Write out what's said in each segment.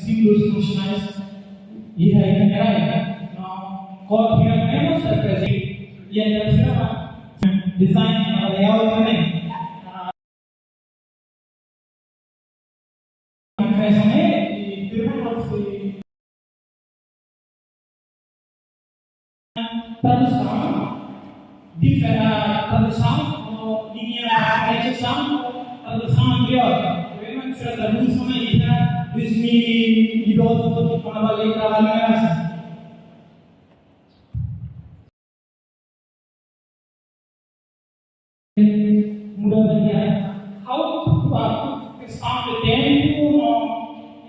símbolos funcionais e aí coordinamos a presença e a design layout também. Tradução, tradução, linha tradução anterior. Memang sudah tradução kita 2012 kembali trabalhar. Mudah belajar how to expand the tempo,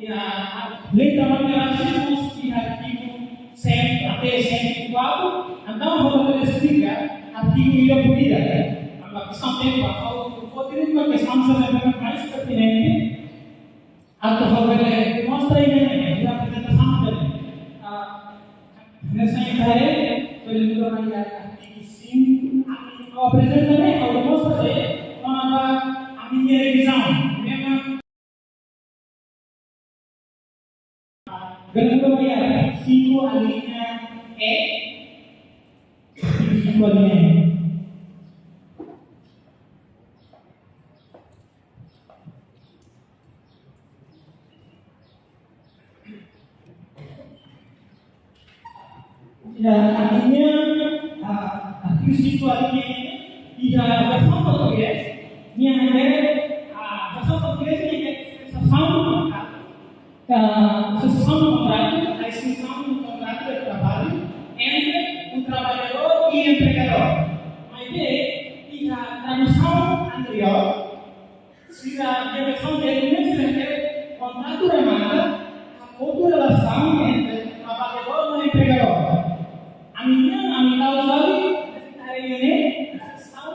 ya, letra manipulação de artigo sempre até sempre igual, então vou fazer explicar artigo e a polida, a questão tempo, how for ter uma questão sobre mais pertinente, atau vou mostrar ini a apresentação dele, nessa ideia boleh juga melihat artigo 5 kau present também, kau mostra aí, a minha revisão, mesmo ganhando aí 5 a linha E, 5 a linha E. Ya, artinya artigo 5 a linha E e a versão portuguesa, minha a versão portuguesa é a sucessão do contrato, a extinção do contrato de trabalho entre o trabalhador e o empregador. A ideia e a tradução anterior, se a versão dele não contrato remata a outra relação entre o trabalhador e o empregador. A minha usuário ini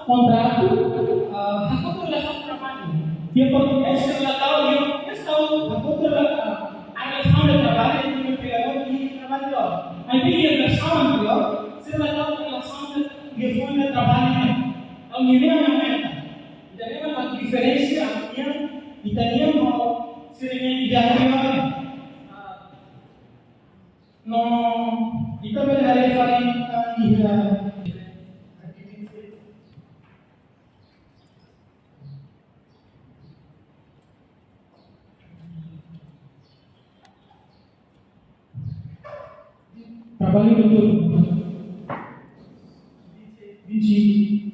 contrato hak relação trabalho. Dia português setelah tahu dia tahu hak relação de trabalho entre o empregador e o trabalhador. Mas dia versão anterior setelah tahu relação de fonte de trabalho. Então ini namanya. Jadi apa diferensi artinya Italia mau seringnya dijalankan. No, kita berhari trabalho betul biji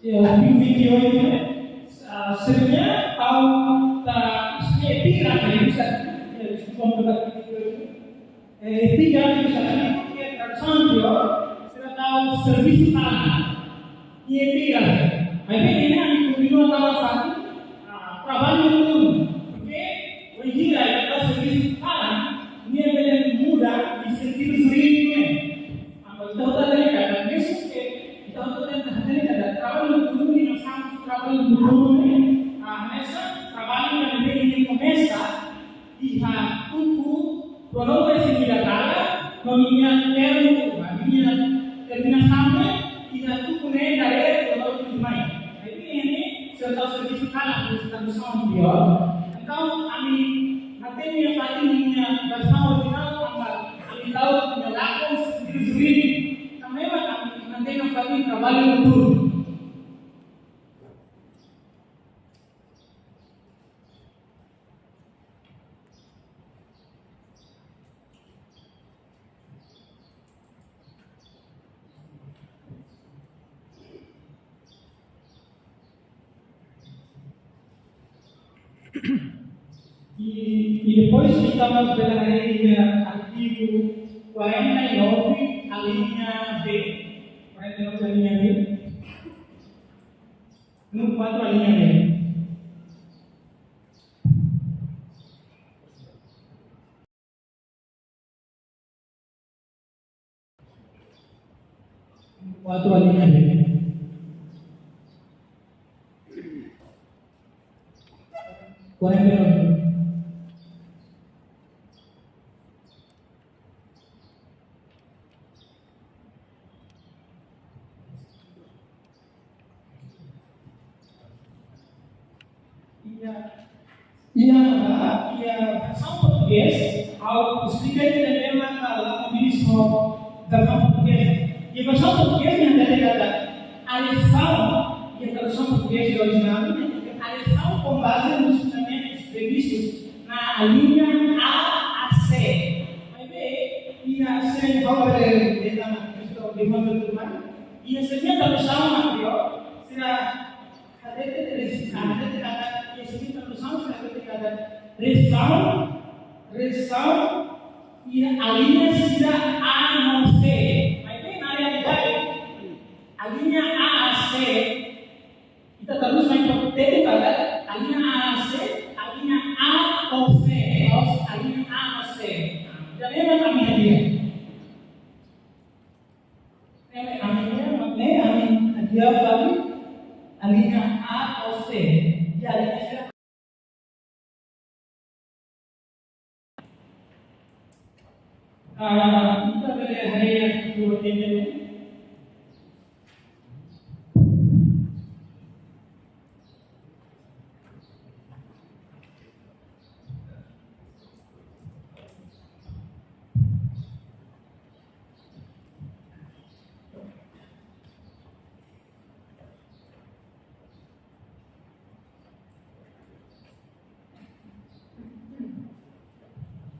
ya video ini sebenarnya epigrafes que a tradução anterior será tal serviço para e epígrafe. Mas bem, ele continua a falar trabalho no mundo, porque hoje em dia ele serviço para e ele muda de sentido jurídico. Então está delicado, mesmo que então está delicado trabalho no mundo e nós estamos trabalho no mundo, nessa trabalho yang começa e a tudo pronomes similares, nominha termo, nominha terminação e a tudo nem daré pronomes mais. Aí ini serta serviço kala tradução anterior. Então a mim até minha família versão original a mim tahu melakukan sendiri sendiri. Também nanti minha família trabalha no tudo. E depois estamos vendo aí artigo 49, a linha B. 49 a linha B. No 4 a linha B. No 4 a linha B. 40. Ia versão português, ao explicar ele tema kalau bisa versão português. E a versão português yang ada kata alição, e a tradução portuguesa original, a lição com base nos fundamentos previstos na linha A a C. Vai ver, e a C vai ver de forma turma. E a segunda tradução material será ada kata yang sedikit tradução será kata ressalva e a linha será A não C. Vai ver na realidade a linha A a C kita terus main potensi kata a linha A a C, a linha A ou C, a linha A ou C. Já lembra a minha dia? A minha dia tadi a linha A ou C. Já lembra? Kita boleh hari dua tiga.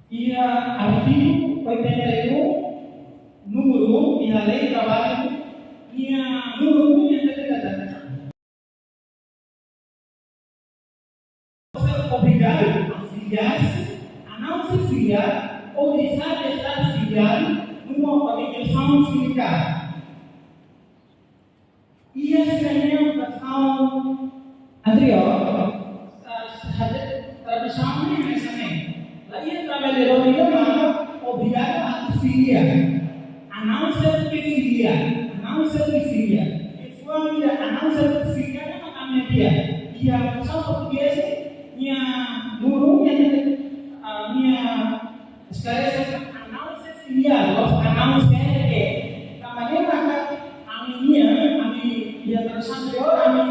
Ia artigo 81, número 1, e a lei de trabalho, ia número 1 yang terkata. Você é obrigado a filiar-se, a não se filiar, ou deixar de estar filiado numa organização sindical. Ia seria uma versão anterior, tradução é essa mesmo. Ia trabalhar obrigado a filiar, a não ser que filiar, a não ser que filiar. E foi a não ser que filiar na caminhada. E a versão portuguesa, minha guru, minha esclarece a não ser filiar, a não ser que. Caminhada a minha versão anterior, a não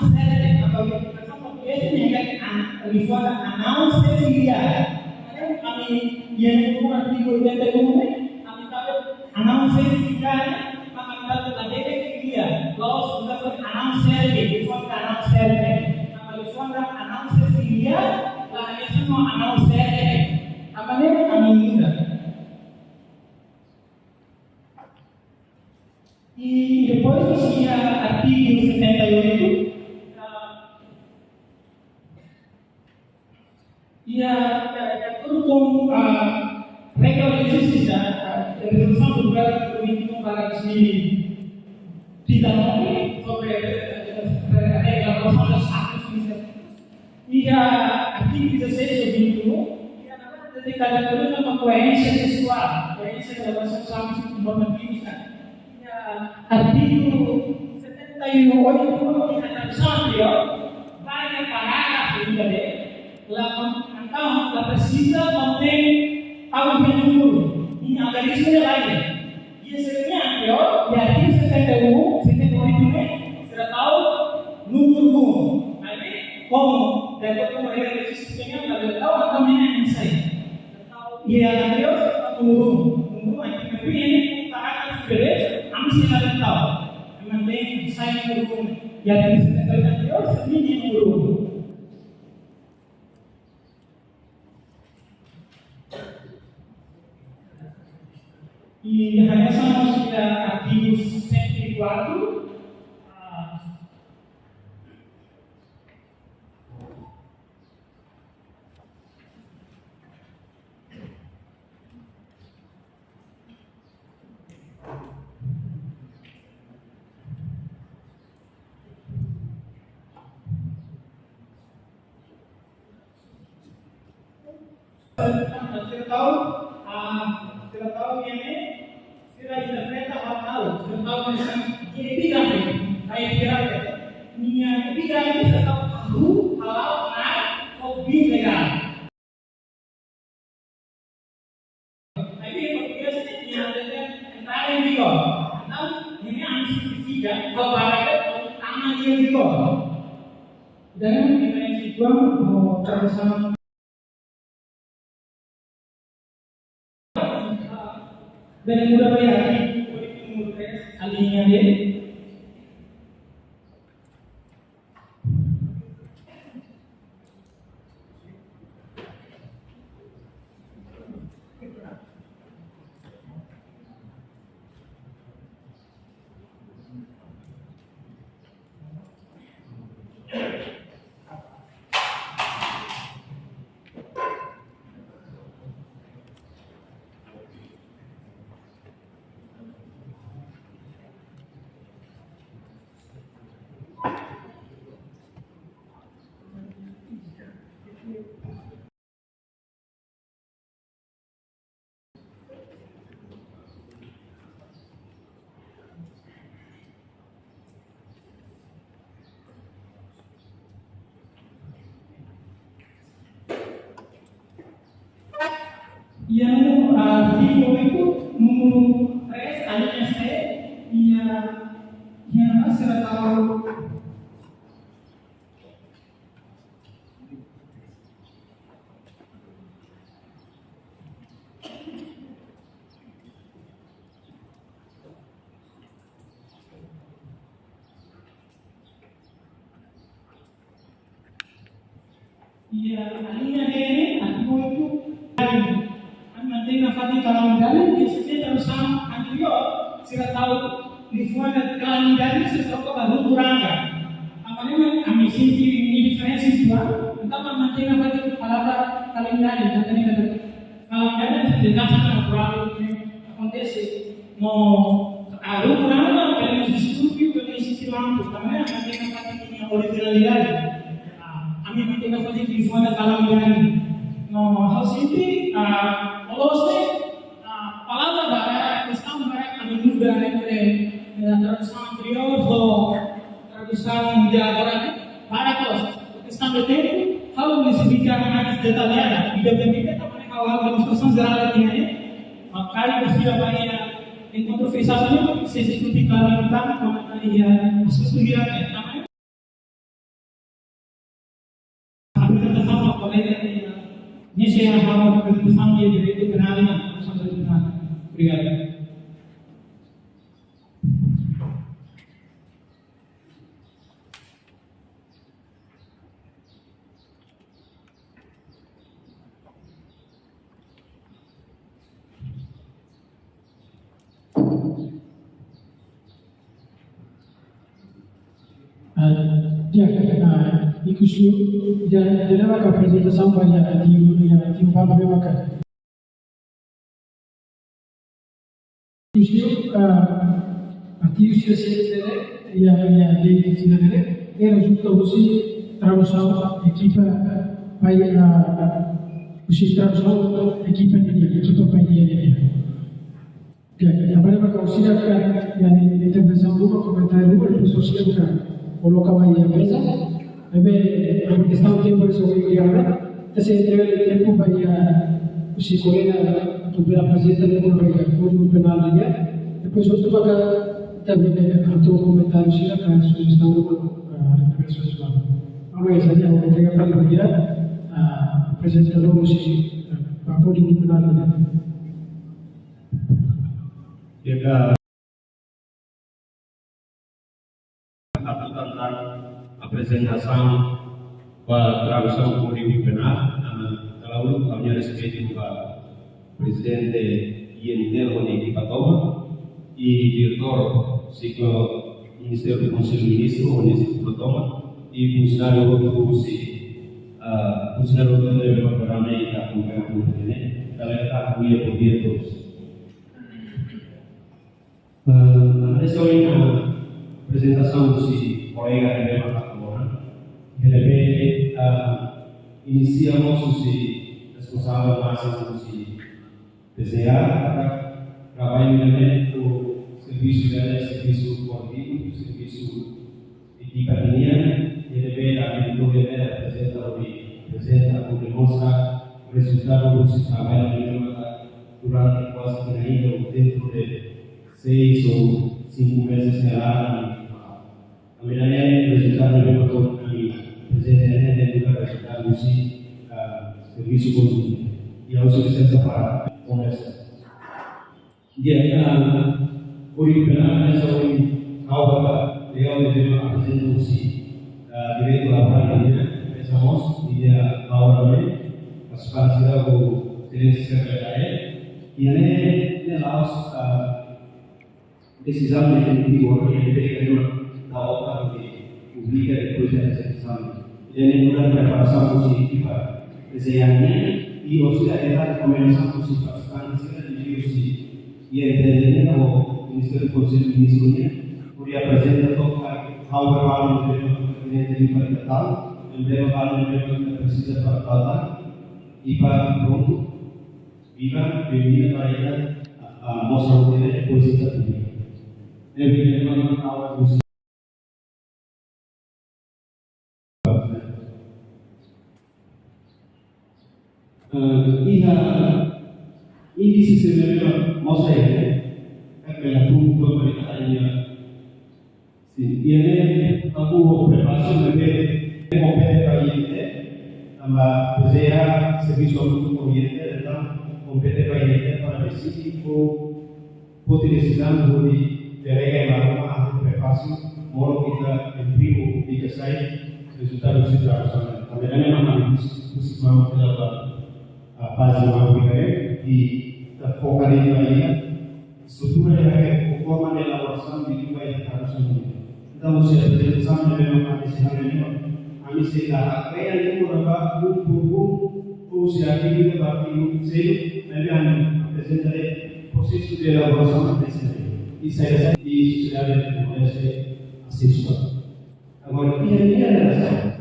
ser que. A versão portuguesa, minha fora a não ser filiar. Kami yang artigo 81 kami dapat announcer filial, maka kita ada filial. Lalu sudah announcer di form announcer. Kami form announcer filial, lalu semua announcer. Apa ni kami muda. E depois tinha artigo 78. Ia hukum regal justiça resolução do governo político para que tidak mungkin sobre regal das atos ia artigo 16 ia namanya ketika ada nama coerência textual, coerência dalam substansi normatif. Ia artigo 78 ia tradução banyak parágrafo ini Então, ela precisa manter algo duro. E a garisma é lá. E esse aqui é anterior, e aqui 71, 78, será tal número 1. Aí, como, de acordo com a regra de sistema, ela tal, também é isso aí. E a anterior, será número 1. Número 1, aqui, ini parágrafo direito, ambil ada tal. Mantém, sai número 1. E aqui 78 anterior, ini número 1. E regressamos a artigo 104. Kita tahu ini sudah interpreta hal-hal, sudah tahu tentang epigrafi, kayak epigrafi. Nia epigrafi sudah tahu halal, halal, Dan diferensi dua bersama dan mudah bayar alinya dia. Yang video itu memulai alinya saya yang hasil tahu alinya ini aku itu nafati kalamidari biasanya bersama anterior sila tahu lingkungan kalamidari sesuatu baru kurangkan apalagi kami sendiri ini diferensi juga entah memakai nafati kalamidari dan tadi kata kalamidari jelaskan kurang acontece no aru kurangkan kalau institusi kalau institusi mampu karena memakai nafati ini originalidade kami memakai nafati lingkungan kalamidari no hal sendiri Olosnya palavra da questão mereka muda entre tradução anterior ou tradução de agora para a questão do tempo, how we explicar mais detalhada e depende também how a demonstração geral tinha maka precisa banyak encontro fechadonya se explicar tentang komentarnya estudiar namanya aplikasi sama kolega ini saya mau bersama dia jadi itu kenalnya sampai kenal. Obrigado. Inclusive, já leva a apresentação para de um papo bem bacana. Inclusive, artigo CCTV e a lei de cidadania era junto a você tradução equipa para você tradução equipa painel. Trabalha para auxiliar a intervenção do comentário do pessoal que coloca aí a mesa. Ebe questão tempo resolver agora, esse entrega de tempo vai a se colega tu pela presença de vai a código penal dia, depois outro para também outro comentário se a sugestão do representação social. Agora essa já vou entregar para dia a apresentador se para código penal dia. Satu tentang apresentação para tradução Código Penal. Kalau kami respeito para presidente INTERO de Ipatoma e diretor ciclo Ministério do Conselho de Ministros de Ipatoma e funcionário do funcionário do Departamento e da Comunicação Pública, da Cuia por diretores. Essa é uma apresentação do colega Rebema LP iniciamos si responsável máximo si PCA trabalho no serviço serviço coletivo, serviço equipa linha LP a diretoria apresenta como demonstra o resultado do trabalho durante quase um ano dentro de 6 ou 5 meses de ano. A medalha resultado de uma presença da serviço conjunto e a associação para conversa. Dia original essa foi algo legal de apresentar direito laboral pensamos dia laboral as parcelas com gerência secretária e né nós decisão definitiva que ele da obra que publica depois da decisão ele muda preparação positiva desenhanya e você ada recomendação positiva sekarang di e entendendo o Ministério do Conselho de Ministros podia apresentar how berlalu dari perkataan dan berlalu precisa perkataan iba pronto iba bebida mereka mostrar diri posisi tertentu. Jadi memang awal musik ini sistemnya masa ya kayak tuh beritanya ini aku preparação de competente tambah berzea serviço untuk cliente dan competente para específico pode decisão de terega uma preparação moro kita imprimo di sai resultado situação também memang harus memang base memang di focar em aí estrutura yang forma de elaboração de uma educação. Então, você apresentação de uma decisão de a mim se dá a ideia de uma ou se aqui de bate sei também apresentarei processo de elaboração desse e sai e sociedade de assistência. Agora, ini adalah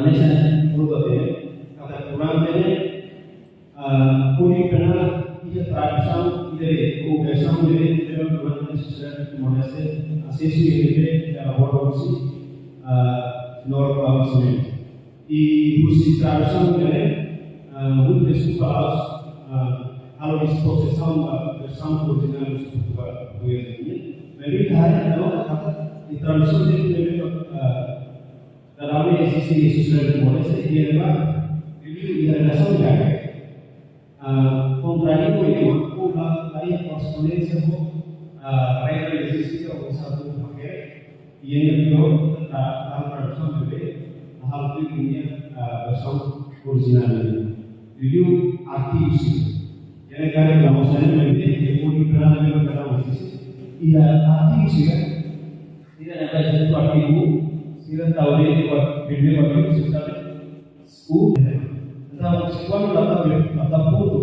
nessa produto kata kurang ini kenal ia tradição de conversão de durante a sociedade modesta acesso e elaboração normal e usi tradição muito desculpados a disposição da versão original dos portugueses mas hanya adalah kata di tradição de dalam existir sociedade modesta ia adalah ini relação de contrario itu lain korrespondensi regla existe o satu pakai yang kedua dalam traduction juga hal itu punya version original jadi artis yang kali kamu saya menjadi ekonomi berada di negara Mesir ia artis ya tidak ada satu artiku tidak tahu dia buat video bagaimana sekali atau sesuatu atau putu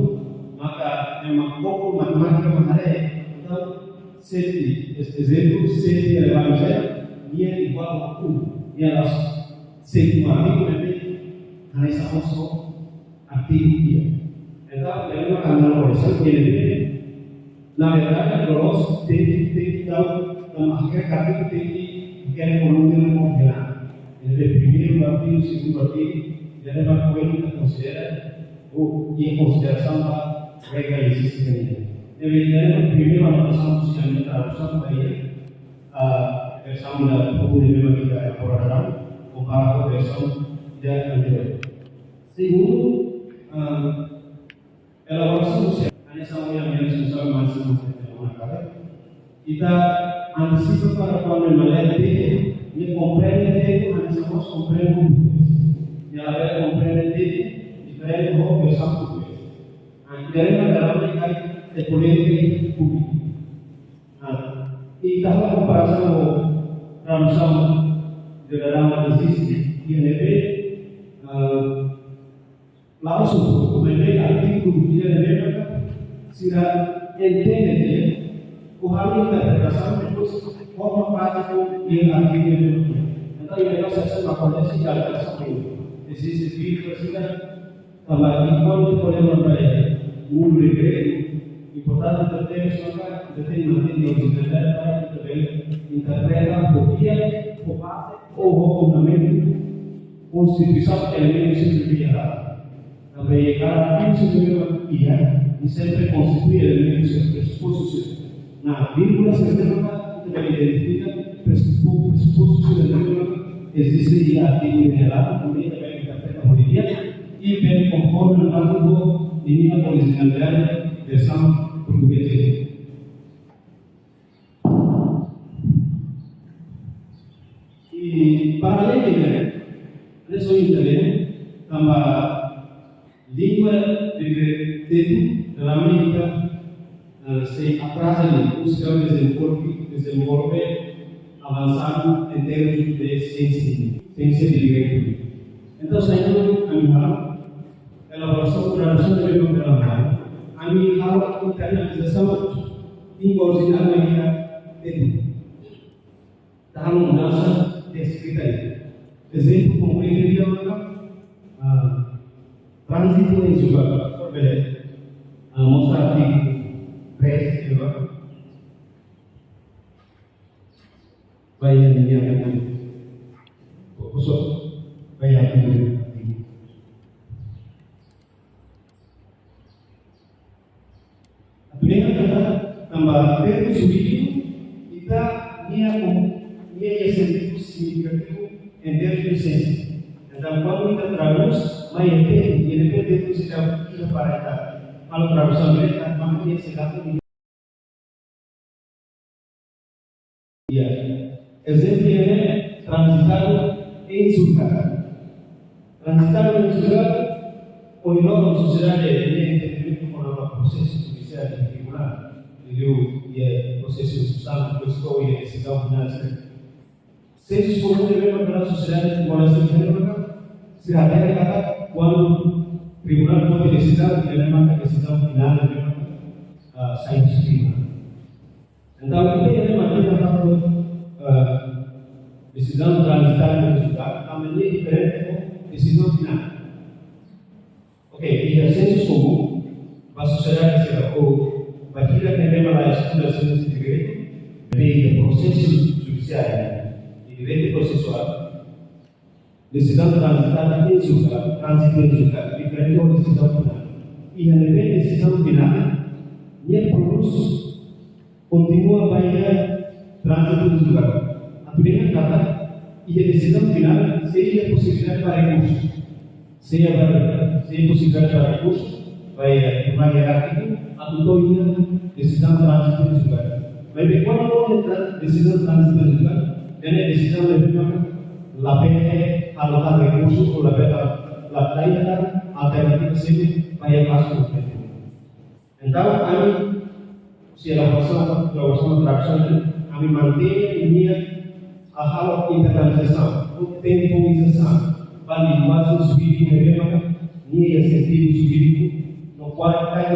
maka memang pokok matematika mahal atau seti exemplo seti elevado saya dia igual a 1 dia harus seti artigo nanti hanya sama artigo dia então memang karena origem ele na verdade nós tem que dar uma característica tem que querer colocar no modelo ele primeiro artigo segundo artigo jadi apa poin kita considera em consideração a regra existente. Evidentemente, primeiro a notação social de tradução daí a versão da pública que está elaborada comparada com a versão da anterior. Segundo, elaboração social. Hanya sama yang susah masih mengatakan kita antisipa para quando melihat ini compreende hanya sama compreende yang ada comprender diferente do versão português. Queremos adalah mereka ekonomi publik. E dalam comparação tradução de dalam existe INP langsung kemudian artikel dia mereka sudah entende o hal interpretação depois forma parte do artigo. Então o negócio é uma coisa que existe espírito assim também enquanto podemos ver um recreio importante que temos maka tem manter originalidade para também interpretar porque o base ou o fundamento constituição elementos simplificados também cada princípio e sempre constitui elementos pressupostos na vírgula certa também identifica pressupostos existe artigo general também campo línea originalidad versão portuguesa. E para além disso, nessa internet, também língua de tempo da América se atrasa buscar desenvolver avançado em termos de ciência de direito. Então, saindo a minha elaboração tradução dari pembelaan, kami harap internalisasi língua original mereka itu. Dalam bahasa deskriptif. Exemplo concreto dia maka transito yang juga berbeda. Mostrar di press juga. Bayan yang akan khusus bayan ini. Dengan kata tambah terus subiu kita nia sentido significativo em termos de essência. Então, quando kita traduz, mais depende do sistema que para kalau tradução direta, maka dia sedang dia. Exemplo ini transitado em surga. Transitado em surga, o nome sociedade ele entendimento com o processo judicial e tribunal. Ele processo substancial, questão e decisão final. Se supõe que a sociedade como se se ada kata quando tribunal foi decisão e memang decisão final memang sains tribunal. Então kita yang mati decisão transitária juga namanya diferente com decisão final. Oke, exercício comum para a sociedade será o batida que leva a estudar de direito de processo judiciário. Direito processual, decisão transitária juga, diferente da decisão final. E a decisão final, ia produz continua baia trânsito juga. A primeira kata, ia decisão final, seria possibilidade para recurso. Seria possibilidade para recurso, baia uma hierárquico, atau ia decisão trânsito juga. Baik, quando decisão trânsito juga, dan decisão levar la pena alocar recursos ou la lain alternativa sempre para caso concreto. Então, kami se elaboração tradução, kami mantém linha a hal internalização, o tempoização, para linguagem jurídica memang linha sentido jurídico no qual kami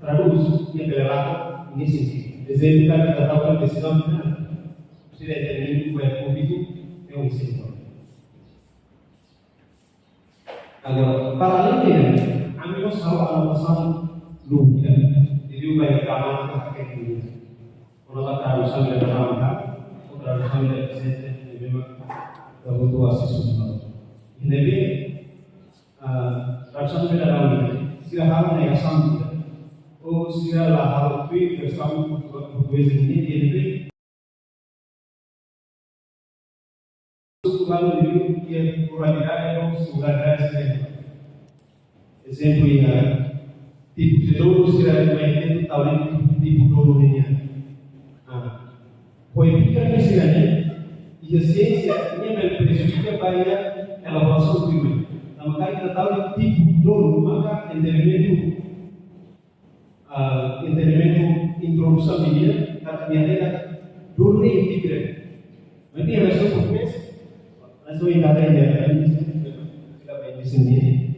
traduz yang berlaku ini sentido. Exemplo kita tahu decisão final. Sudah terjadi buat público yang isi. Agora, paralelamente, amigos kalau alasan lupa, jadi banyak kamar kakek ini. Kalau tak tradução dari kamar, atau tradução dari presente, memang kebutuhan sesuatu. Ini tradução dari dalam sila hal yang sama. Oh, sila hal itu bersama português ini jadi lalu dulu dia pluralidade ou singularidade sistema. Exemplo tipo de dolo será dependente talvez tipo dolo linear. Poetica misalnya, e a ciência ia prejudicar para a elaboração primeira. Então, kita tahu tipo dolo maka entendimento introdução dia katanya dolo ini integrate. Nanti a versão português Mas o idade é fica bem discernido.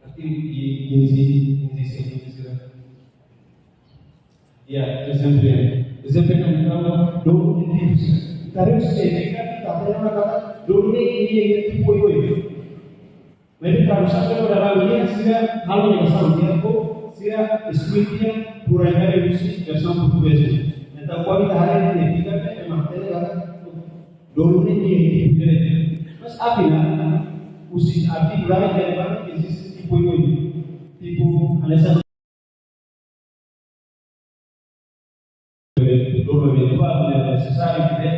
Aqui exemplo yang kita dulu ini tarik sedikit kita ada kata dulu ini poin. Mereka harus sampai pada lalunya sehingga hal yang sama dia sehingga eskuitnya puranya reduksi bersama português. Então quando kita hari ini kita memang ada dulu ini mas afinal usi arti berada di mana existe tipo tipo alasan doble eventuale necessario che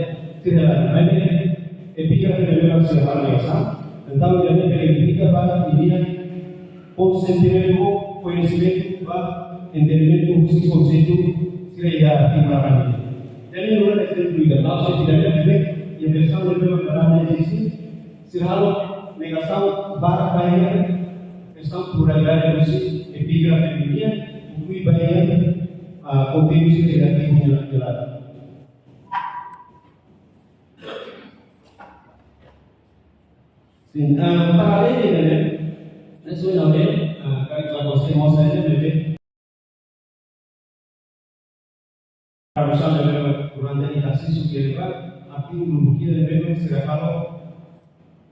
tirare e piccare le loro separate então ele verifica para dia consentimento conhecimento para entendimento musik conceito kiraya timbangan jadi mulai dari itu kalau saya tidak ada yang bersama dengan dalamnya sisi selalu negação barra bayar questão pura dari musik epigrafi dunia untuk bayar kontribusi negatifnya jelas. Paralelamente, nesse momento, para você mostrar ele, para usar durante a exercício que ele vai, aqui no que ele vê, será kalau,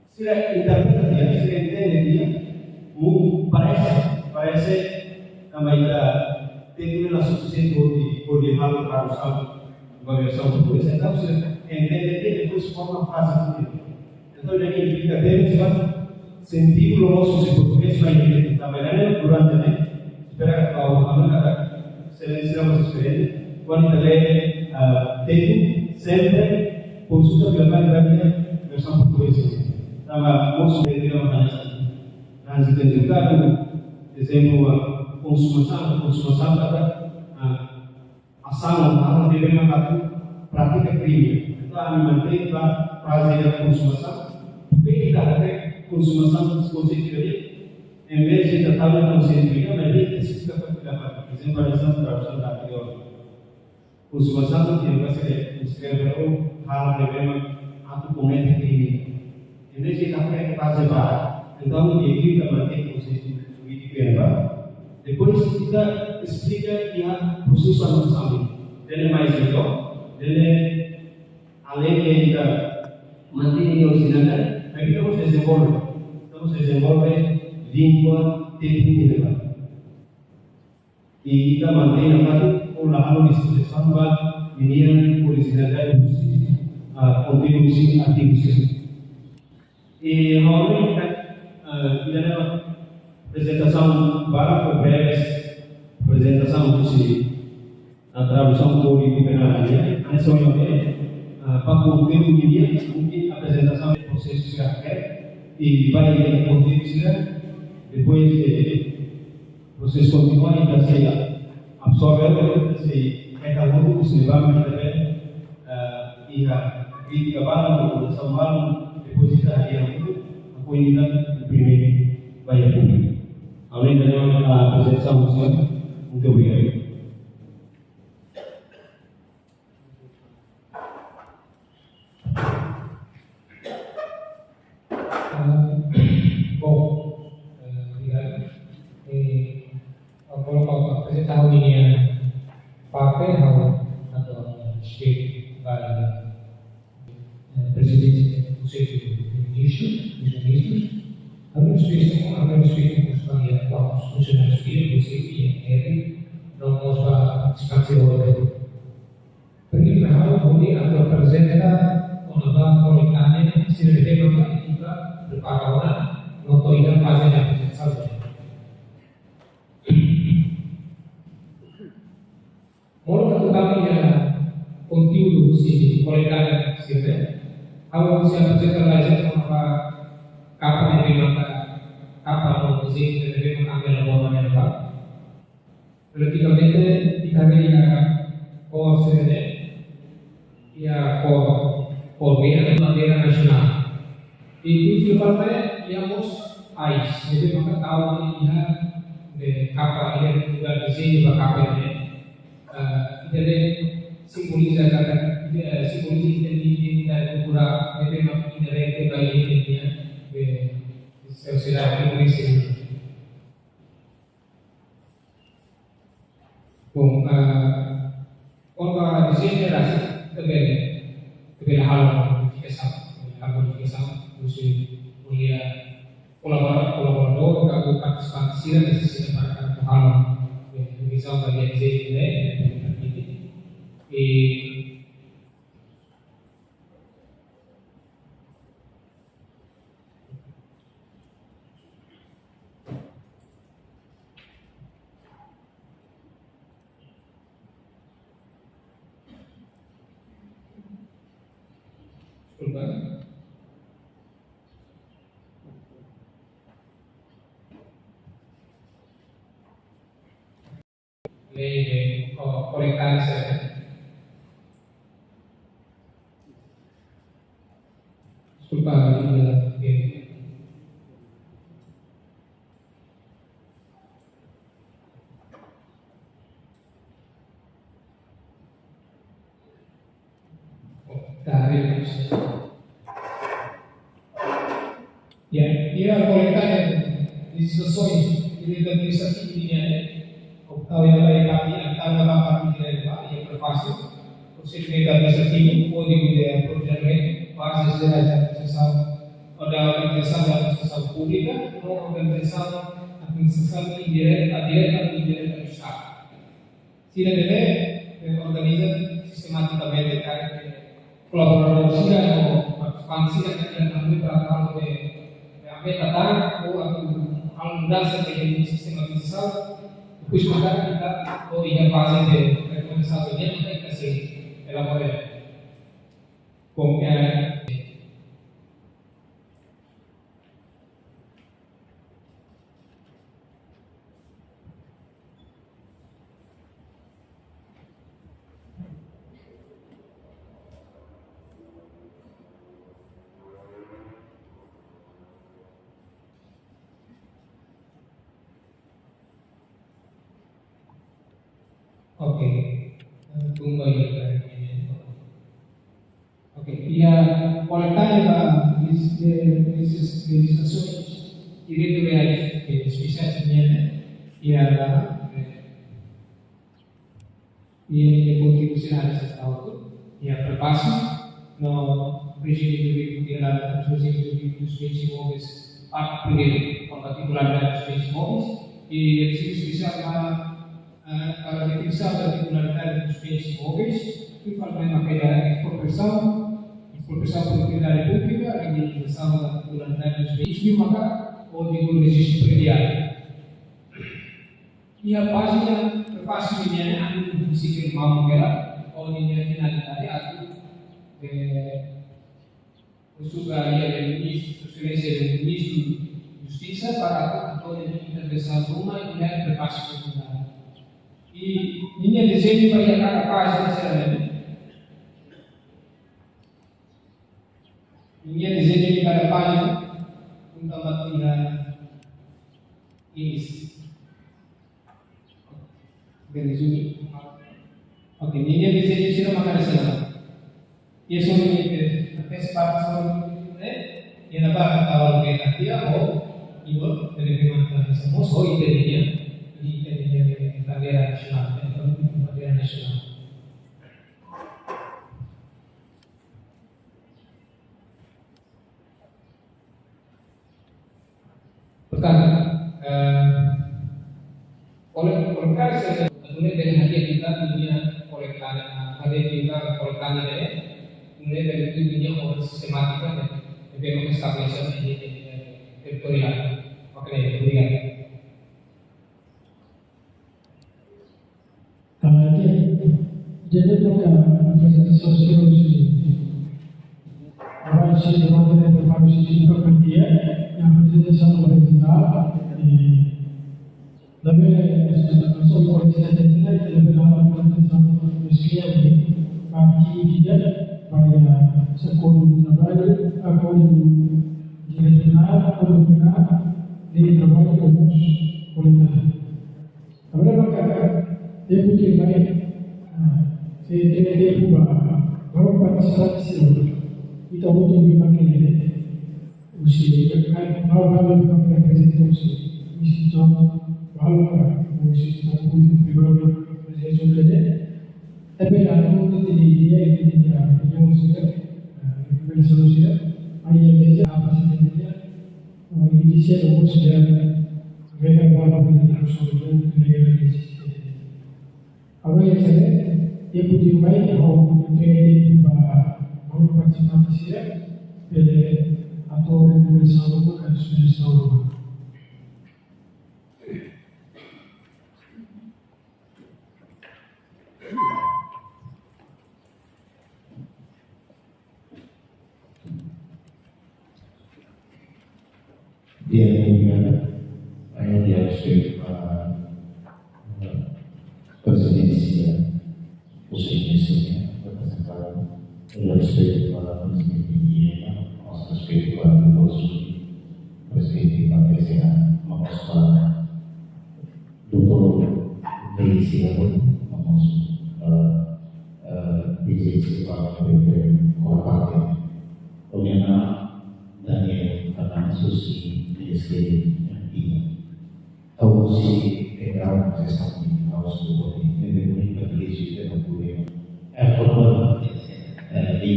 será interpretação, será entender parece também tem uma suficiente de hal para usar uma versão portuguesa, então você entende depois forma fácil. Então, ele implica temos sentido nosso se português vai entender. Também durante espera kalau kami kata selesai experience, quando ele tem sempre consulta dilakukan dari versão portuguesa. Sama musuh dari dalam transitan juga exemplo consumação kata asal orang dia memang kata praktik kriminal. Então, a minha mantém para fazer a consumação. Beda consumação consciente em vez de tratar a consciência, mas bem especifica para dapat. Exemplo, pada saat tradução da teori. Consumação yang berasal dari hal yang memang aku komedi ini. Ini sih tapi yang fase barat. Então, dia kita mantém consciência begitu ya. Depois kita explica dia proses sama-sama. Dan mais itu, dan além de kita mantém o original. Aquí estamos desenvolve língua técnica y kita mantém con la disposición para venir originalidad contribusi atribusi. Y ahora kita ada apresentação para breves apresentação de tradução por penal dia. Ane soalnya para contribuir dia mungkin apresentação processo akhir e vai contribuir depois processo continuar e se absorver se cada um se vai manter e a crítica balam ou sambal depois kita hadiah itu aku ini primeiro vai público além da apresentação muito obrigado. Kalau tahun ini yang pakai hal atau state by Presidente do Conselho de Ministros, harus speaking sebagai quantos funcionários que você não nos vai expandir. Pergi hal boleh atau presenta menambah komunikannya sendiri memang juga berpakaran untuk ikan fase yang saja. Mulai kami yang kontinuo si komunikan sendiri, awal usia bercerita lagi apa kapan yang memang kapan musik dan mengambil laporan yang apa. Praticamente Italia por sede ya por vía bandera nacional. Y principalmente digamos país, jadi maka tahun ini de kapal yang juga di sini bakal ini jadi simbolis identitas kultural itu memang inherente bagi Indonesia de sociedad Indonesia. Kalau di sini rasa terbelah hal mesti punya kolaborator kalau partisipasi dan sisi para hal misal bagian Z ini Urban. Le colectarse. Disculpa, dari ya, dia colectar decisiones de administração ou yang dari antara bapak yang berfase procedimento administrativo, código de procedimento, bases de administração ou da organização da administração pública, ou administração indireta, direta ou indireta do Estado. Se ele organiza sistematicamente colaboração ou expansão yang kami berasal dari metadata ou a mudança de sistema visual, depois maka kita ia fase de recomendação yang kita kasih elaborar com Oke, tunggu ya. Oke, ia coletar legislações diretoriais especiais e constitucionais e a prepasso no regime jurídico dos bens imóveis particularidades dos bens imóveis e a regime especial para a definição da titularidade dos bens imóveis, principalmente na matéria de expropriação por utilidade pública, a regularização da titularidade dos bens e o código de registro predial. E a página fácil de a princípio vamos ver ou de finalidade o ministro de Justiça para a toda a intervenção de uma e a prefácio de e minha desejo para cada página sinceramente. Minha desejo de cada página untuk matrícula isso. Resume. Ok, minha desejo de makan di sana. Ia suami antecipação, né? Ia dapat awal kita dia ibu dari kementerian semua soal idenya. Di bandera nasional, bandera nasional. Pertama, kolektar mulai dari hadiah kita dunia kolektan, hadiah kita kolektan ini mulai dari dunia orang sistematika dan memang establishment ini teritorial, makanya diberikan. Jadi apresentação agora chega a matéria para o sistema dia a apresentação original e também a sua polícia técnica e também a apresentação do esquema partida vai a secondo trabalho acordo direcional acordo de trabalho com os colegas. Agora vai ter que vai Saya baru partisipasi itu untuk dipakai usia kan hal-hal yang representasi misi contoh hal usia satu beberapa presentasi saja tapi lalu itu dia yang sudah solusi ayah beja apa saja ini saya sudah mereka bawa harus solusi dari apa yang saya dia putih baik atau menjadi baru partisipasi atau rekomendasi kan sudah selalu. os ministros representaram el respeto a la Constitución, vamos respeto a los perspectiva que sea, vamos a todo delicioso, vamos a decir para parte Bagaimana Daniel Fernandes y Ministerio ini tahu si era sesuatu yang harus dibuat ini bagi kita untuk effort di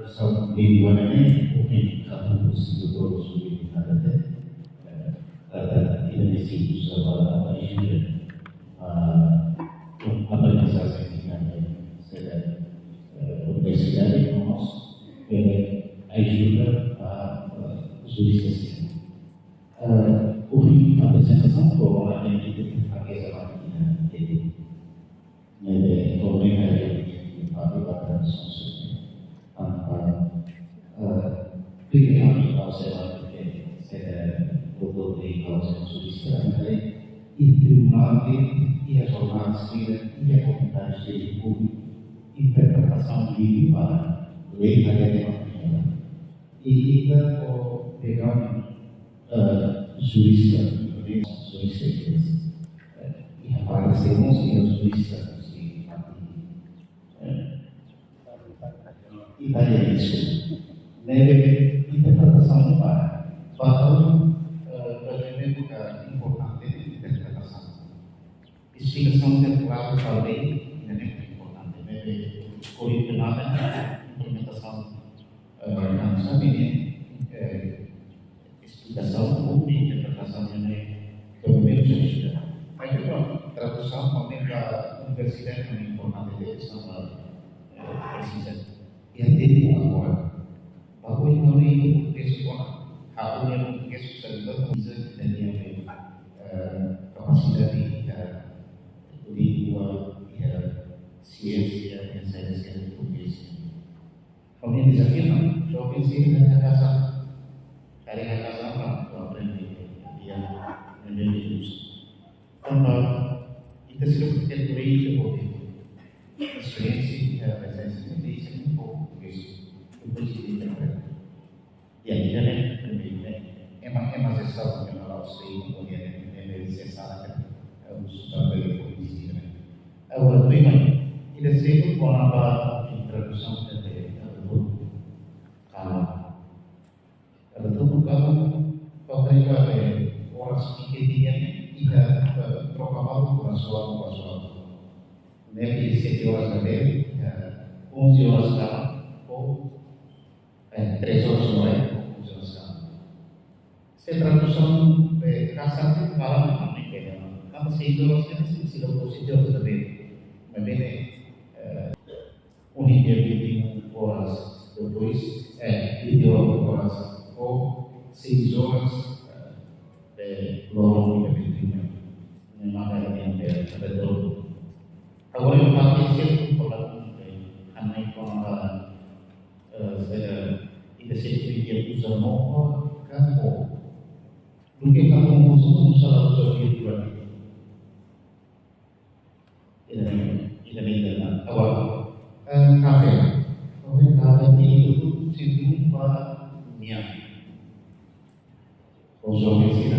sama di mana ini mungkin kamu betul sulit ada Indonesia itu sama ini apa yang saya sampaikan saya universidade nós ajuda a solicitação. Houve uma apresentação com a gente que faz a máquina dele. Também a gente faz a tradução para criar a observação que será o poder da solicitação e tribunal e a jornada seguida e a comunidade de público interpretação livre para lei acadêmica e kita mau pegang jurista yang parecemos yang jurista Italia isso neve interpretação para elemento importante de interpretação explicação temporal da lei é muito importante neve originalmente implementação yang saat ini explicação ou interpretação yang kemudian sudah. Tapi kalau tradução mereka universitas yang importante de sama presiden yang tidak agora. Bahwa ini sekolah hal yang susah bisa dan yang kapasitas di dua ciência yang saya tulis. Kemudian desafio, yo pensé en la casa, haré la casa para aprender yang menjadi tanpa kita sudah tertulis seperti experience presensi di sini portugis itu interpret yang tidak emang sesuatu yang harus kemudian diselesaikan harus sampai kondisi awal memang tidak sih apa introduksi dari mereka orang sedikit tidak proclamado con suatu. Nabi 7 horas de ver, 11 horas cama, o 3 horas no hay, 11 horas cama. Se tradução de casa malam kami kena, kami 6 horas kan sila positif de ver, membene unidade de 20 horas depois 20 horas ou 6 horas de lorong di Filipina. Memang ada yang betul. Awal yang paling siap kalau anai pengawalan saya industri yang usaha mau kan mungkin kamu musuh salah satu dua ini awal kafe itu situ niat konsumsi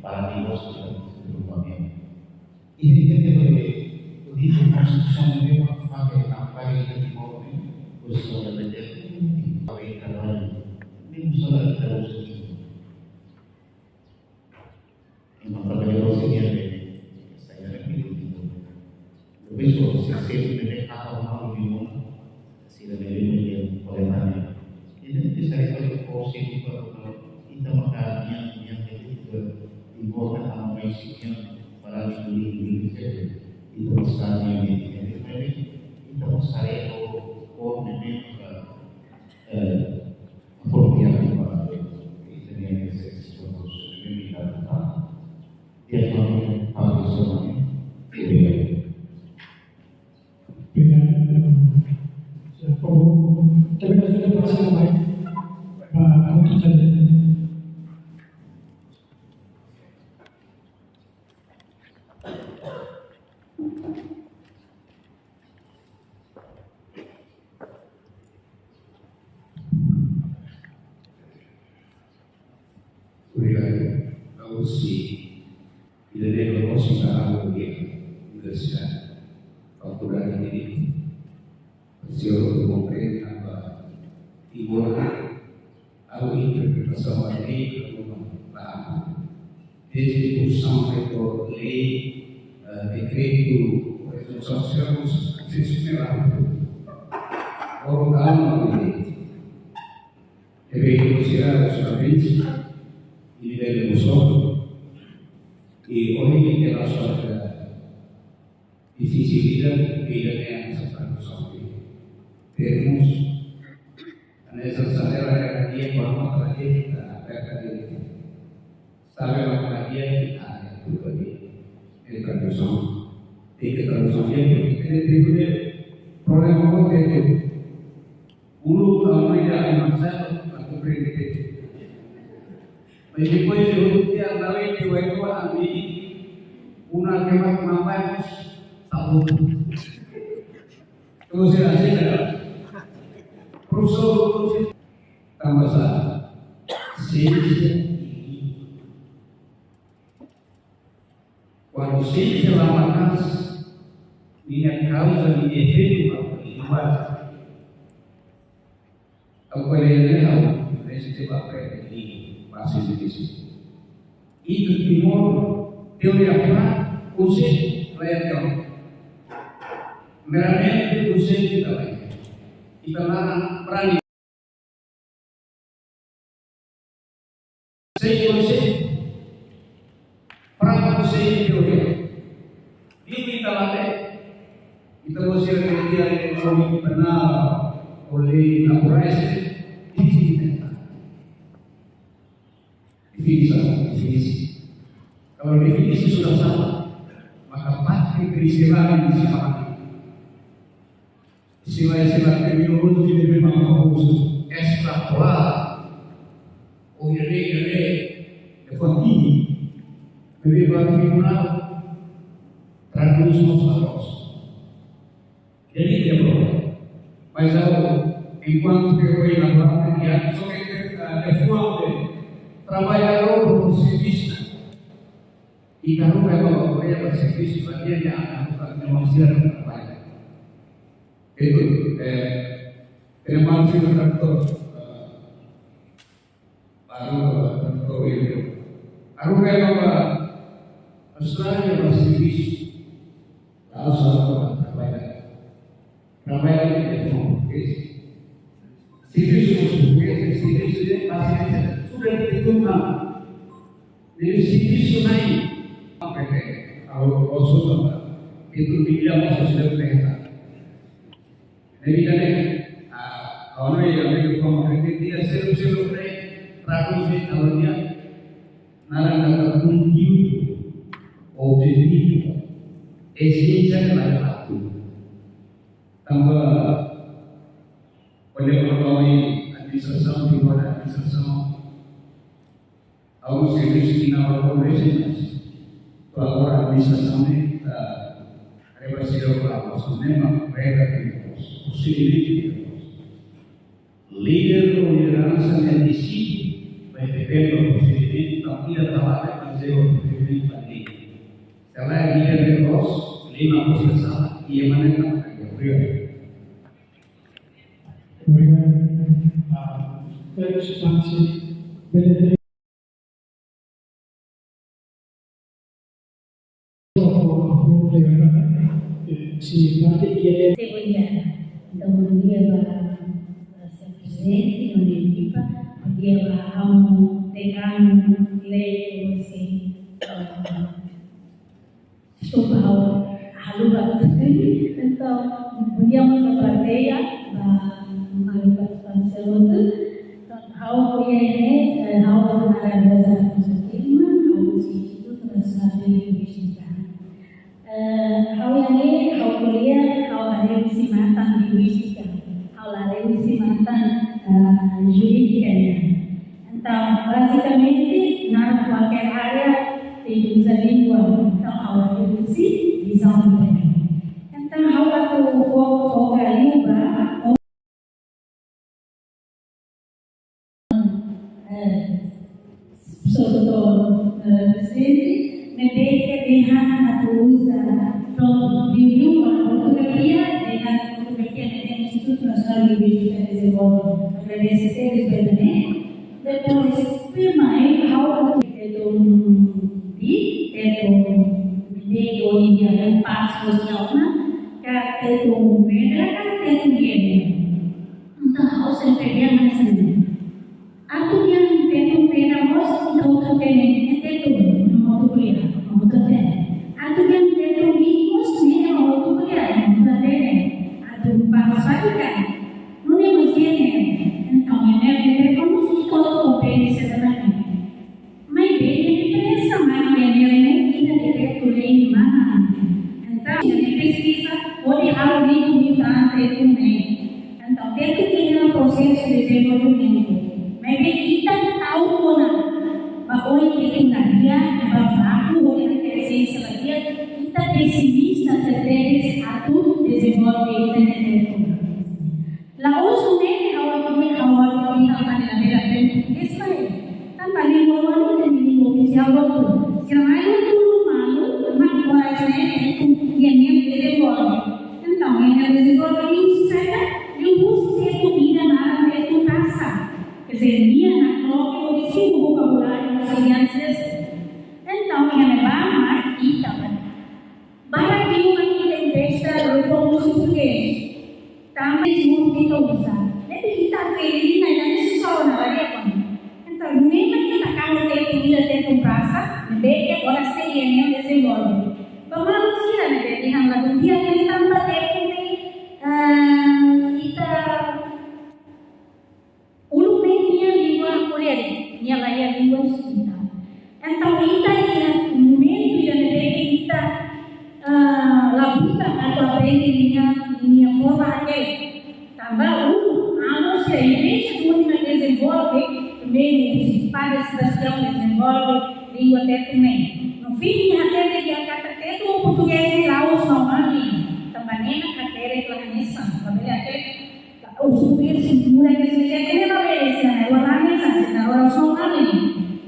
para dimos ini kita di konstitusi memang pakai apa yang dimaksud usul belajar pakai kalau ini usul terus yang perlu saya itu lebih sukses dari apa mau dibuat sila dari oleh ini bisa kalau posisi kalau kita makan yang itu dibuat sama isinya para diri itu sekali ini itu saya oh memang apropriado para itu yang saya sebut sebagai data dia memang harus terima kasih banyak Pak untuk saya. Sio pemerintah Timur au interpretação da lei da discussão do lei decreto resolução sermos desesperados ou calma deve considerar solamente il livello solo e ogni della sua difficilità che la tenha termos nessa dia forma para dia aberta dia sabe para dia tudo ali é tradução tem que tradução dia tem problema com tempo ulu amanhã masa aku berhenti mas depois eu dia lain que vai com a una kemat mampas tahu terus hasilnya Professor Tambasa, ciência quando ciência lamanas minha causa e efeito igual ao colher nesse papel aqui fácil difícil e do timor teoria para conceito real meramente conceito também kita larang berani saya perang saya teori diminta latih kita mesti kerja ekonomi benar oleh laborasi definisi kalau definisi sudah salah maka pakai peristiwa di sana istilah-istilah terminologi jadi memang harus ekstrapolar. Oh ini, ini, lebih baik tribunal tradução salos. Jadi dia boleh. Mas enquanto que eu elaborar dia, só que depois trabalhador por serviço e kalau memang boleh berservis bagian yang akan menghasilkan trabalho. Itu terima kasih traktor baru traktor itu. Aku kayak apa? Australia masih bis, lalu salah trabalhar di português. Serviço português, serviço de paciência, sudah ditentukan. Dari serviço naik, apa kalau khusus itu dibilang sudah terlihat. Jadi kan orang yang ada komunikasi dia seru-seru traduksi awalnya narang kunci objektif esensial adalah satu tambah pada pegawai administrasi di mana administrasi awal servis di nama corporation bahwa administrasi representasi memang mereka líder ou liderança é decide, vai depender do procedimento, então ia trabalhar para fazer o procedimento para ele. Se ela é líder de negócio, lê na posição e é maneira que Então, dia vai ser presidente, não é equipa, dia vai um decano, lei, assim, estou a lugar então, podíamos a plateia, uma participação, então, how we are, how we are as a team, how we instituto nacional de linguística. How yang how kuliah, how ada misi matang linguistika, how ada misi matang juridicanya. Então, basicamente, na qualquer área tem usa língua, então how ada misi visão também. Então, how aku foca língua, sobretudo presidente, memang dengan atau usaha from review fotografia dengan fotografi yang institut que o bicho está desenvolvendo. Agradecer a eles, né? Depois, firmar algo que é do meio e dia passo de alma, que é do meio, que é do meio. Então, harus terpegang macam aku yang tentu pera bos untuk terpegang tentu mau kuliah mau kerja aku yang tentu ikut ni mau kuliah mau kerja aku bahasa kan mungkin mesti ni entah mana dia kamu sih kalau kompeni sebenarnya mai beda diferença mai beda ni kita tidak kuliah di mana entah ni pesquisa boleh hal ni kita tentu ni. Então, dentro do processo de desenvolvimento, mas kita tahu pun bahwa kita dia bahwa oleh presença dia kita pessimista terhadap satu desenvolvimento itu. Lalu sebenarnya awal kita akan ada Israel. Kan paling awal dan ini ofisial waktu. Sekarang itu malu mak kuasanya itu yang desenvolve. Então, yang desenvolve itu saya ser comida na área de casa. Quer dizer, minha na prova, eu ensino o vocabulário das crianças. Então, minha levar aqui também. Baratinho aqui tem festa, eu vou no português. Também não kita usar. Jadi kita pilih nanya siswa na área pun. Então, memang kita kalau ter comida dentro casa, bebê agora seria nem desenvolve. Vamos lá, né? Jadi hang lagu dia kita tambah ter kita ulumnya língua coreana, minha língua kita. Então kita ia momento yang kita lakukan atau aprende minha forma tambah harus a igreja como desenvolve também os padres cristãos desenvolve língua também. No fim até que a até o português lá os normais também na carteira pela missão, também até o supir mulai dari sini apa ya istilahnya warnanya saja orang Somali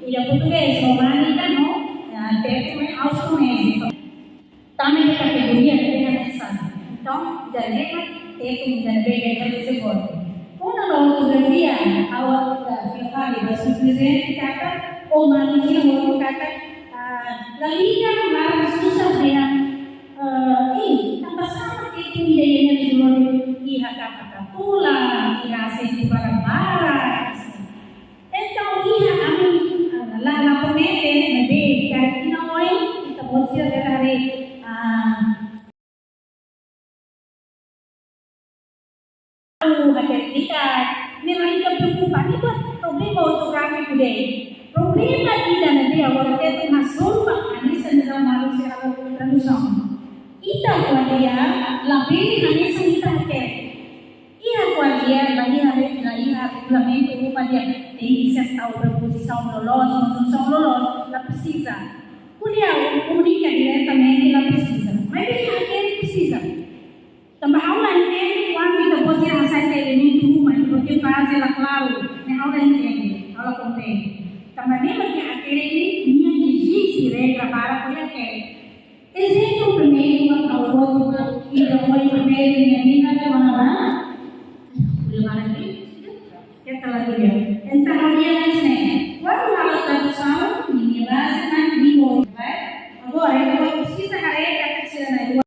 iya português Somali kan no até também austronésia também é categoria da missão então dari itu dari beda desenvolve quando a ortografia awal sekali bahasa presente kata o manusia mau kata lainnya harus susah dia tambah sama itu idenya desenvolve iha kata pulang, dikasih barang-barang. Então, ia kami lah pemete, nabi kaki nawai kita bosir dari agar kita nilai kebutuhan itu problema ortografi budaya. Problema kita nanti awal kita masuk ini sedang manusia tradução. Kita dia lebih hanya kita Ia qualquer regulamento uma dia tem que acertar a preposição dolorosa, conjunção dolorosa, ela precisa. Comunica diretamente, ela precisa. Mas ele precisa. Também a aula entende quando kita pode aceitar elemento humano, porque faz ela claro, a aula entende, a aula compreende. Também porque aquele minha existe regra para poder ter. Exemplo primeiro, uma outra, e depois primeiro minha vida de uma kita lagi dia. Entah dia nasib. Waktu kalau tradução, ini bahasa kan di bawah, agora eu precisa carregar kecil na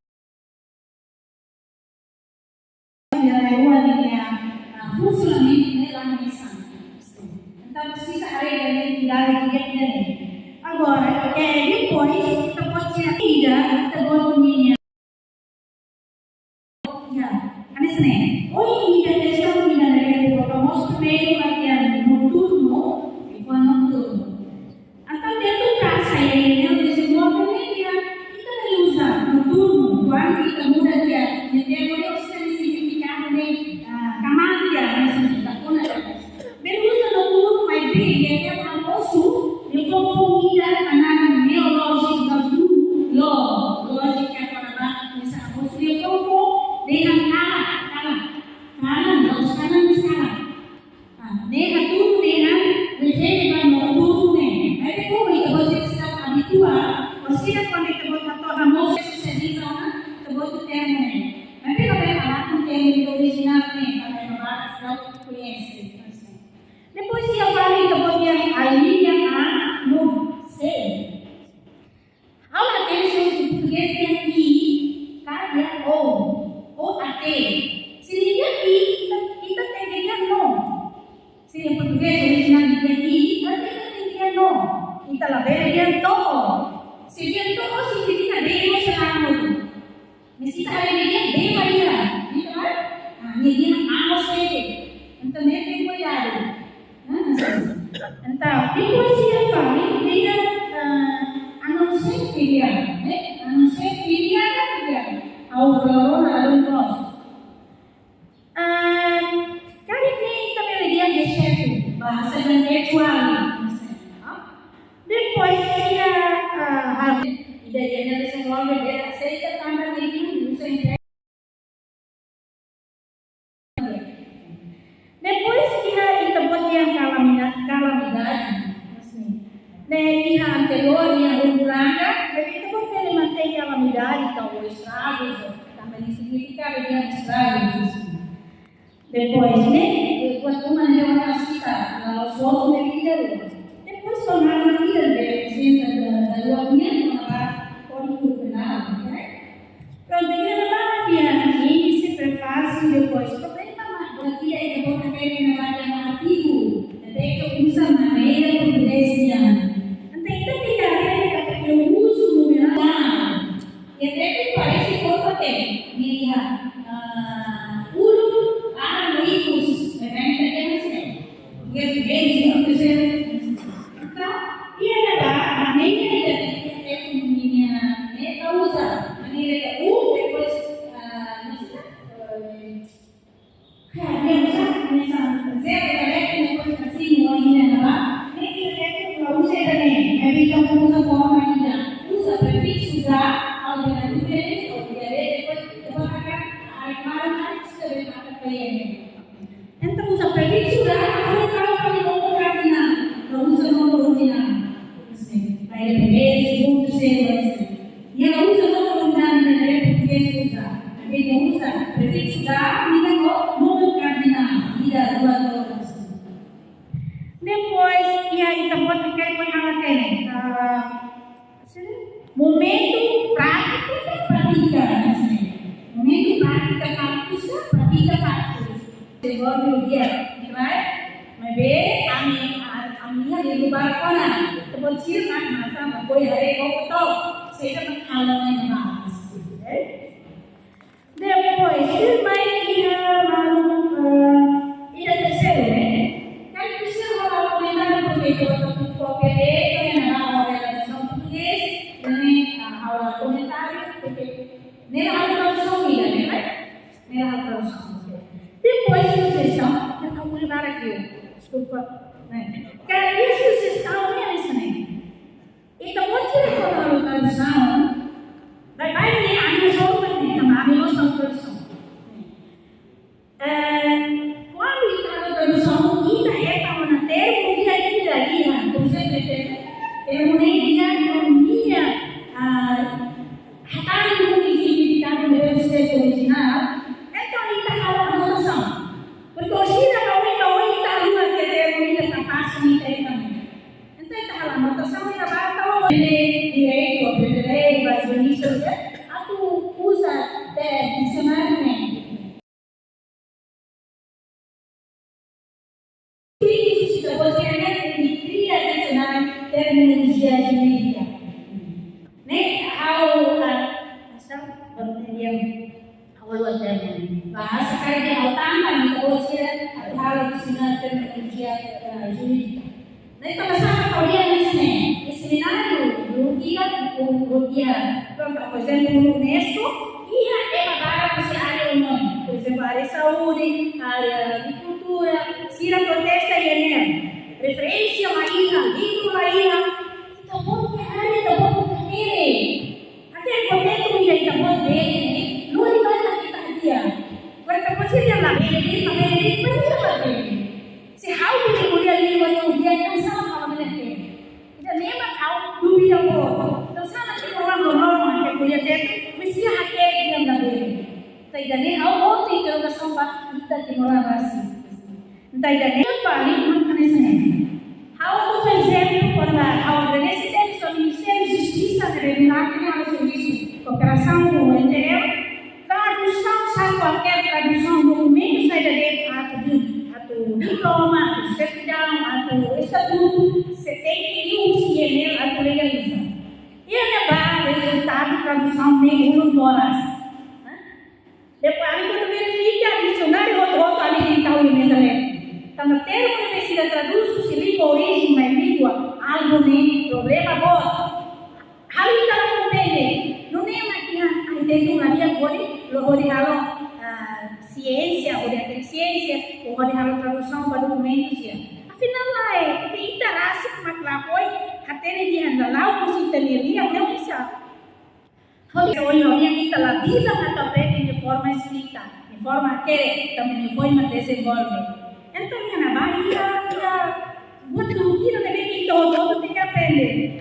funcionamento da missão. Então precisa carregar ele tirar dia. Agora depois kita pode ser vida, kita pode minha. Kan ini. Oh ini dia questão de nada vamos primeiro bagian noturno e noturno. Então dentro da casa ele desenvolve dia kita usa noturno quando kita muda dia dia boleh usah significado de kamar dia maksudnya tak pun ada. Berusaha noturno mais bem dia almoço e comida anak neológica lógica para bisa almoço dia dengan kanan sekarang. Nega tuh dengan bersama dengan tuh nih. Tapi kok kita boleh sedang habitual, pasti kan kita boleh atau kamu sesuai di sana, kita boleh terima. Tapi kalau yang alat yang original nih, kalau yang T. Se liga I, kita tem que ligar no. Se em português original liga I, kita tem que ligar no. Kita lá bem ligar to. Se ligar to significa demo selama. Mesti tak ada ligar de Maria. Gitu kan? Ligar amo sede. Então nem tem cuidado. Então, depois se fala, liga a não ser filha, né? A não ser filha da filha. Aurora Lumos. Kali ini kami lihat di situ bahasa dan virtual. Depois dia dari analisa semua beda. Saya tambah lagi usaha. Depois dia tempat yang calamidade. Dia anterior yang uranga, jadi tempat ele mantém calamidade, então estragos, também significa dia estragos. Depois, né? Quando mandou a cita, os outros me pediram. Depois tomaram a vida dele, da luaminha, para o penal, né? Pronto, ele lá dia, índice, prefácio, depois problema, aqui é que eu vou ter na vaga artigo, até que eu uso a maneira portuguesa. Então, tem que eu uso numeral, e até que parece que eu tenho, minha amigos, então, e ela a maneira de minha usa, maneira de depois assim, usa forma ainda, usa prefixo da, alternativa, ou depois então usa prefixo da, não cardinal, não usa nome ordinal. Aí é primeiro, segundo, terceiro, e ela usa nome ordinal na português usa. Ele usa prefixo da, e nome cardinal, e da duas outras. Depois, e aí tá bom que quer pôr momento prático da prática, momento prática prática. Devolve o dia, right? Mas bem, a minha de lugar fora, depois tira na mata, mas foi aí pouco todo, seja para falar mais, depois ele vai ir a terceiro, né? Quando terceiro vai comentar porque eu qualquer na relação português, nem a comentário porque nem a tradução né? Nem a tradução. Depois sugestão, eu estou mudando aqui, desculpa, né? Quer sugestão é isso, né? Então, quando você for na tradução, vai ver a minha sombra, a minha tradução. Quando está na tradução, ainda é para uma terra, porque aí daria, por exemplo, eu nem diria minha, a significado do meu texto original. Então, está falando a noção. Porque o China não está uma que está passando também. Então, está falando a noção e trabalha direito, aprender, evangelista, a tu usa dicionário. Crítica, você cria dicionário, terminologia jurídica. Bahasa karya utama di Indonesia harus terminologia jurídica. Nah, kalau sama kalian di seminário do dia, por exemplo, UNESCO, ia para você área humana, por exemplo, área saúde, área agricultura, se a protesta e Enem, referência a ilha, livro a ilha, então bom que área da bom que aquele momento que ele bom dele, não é mais aqui dia. Agora você tem lá ele, mas se how que mulher ali vai dia não sabe falar ele. Então nem mais dúvida boa. Então sabe que orang normal que mulher tem, mas se aquele dia dele. Então nem how tem interrogação para kita que mora assim. Então nem fale muito nesse. How por exemplo quando a organização do Ministério de Justiça regular que é o serviço cooperação com o interior, tradução usar qualquer tradução, documento sai da dentro, ato diploma, ato certidão, ato estatuto, você tem que ir o CNL ato legalizar. E levar resultado de tradução nem 1 horas. Depois, quando verifica, dicionário, outro ali que está o mesmo. Então, no termo de universidade traduz, se língua, origem, mas língua, algo nem problema, boa. Hal itu kalau pendek, dunia makin itu lagi boleh halo ciência, boleh ter ciência, boleh halo tradução para documentos ya. Afinal lá que interessa com a clapoi, até ele anda lá o que ele lia, não bisa. Kalau olhar kita lá vida na aprende de forma escrita, de forma que também de forma desenvolve. Então na Bahia, buat kira deve que todo tem que aprender.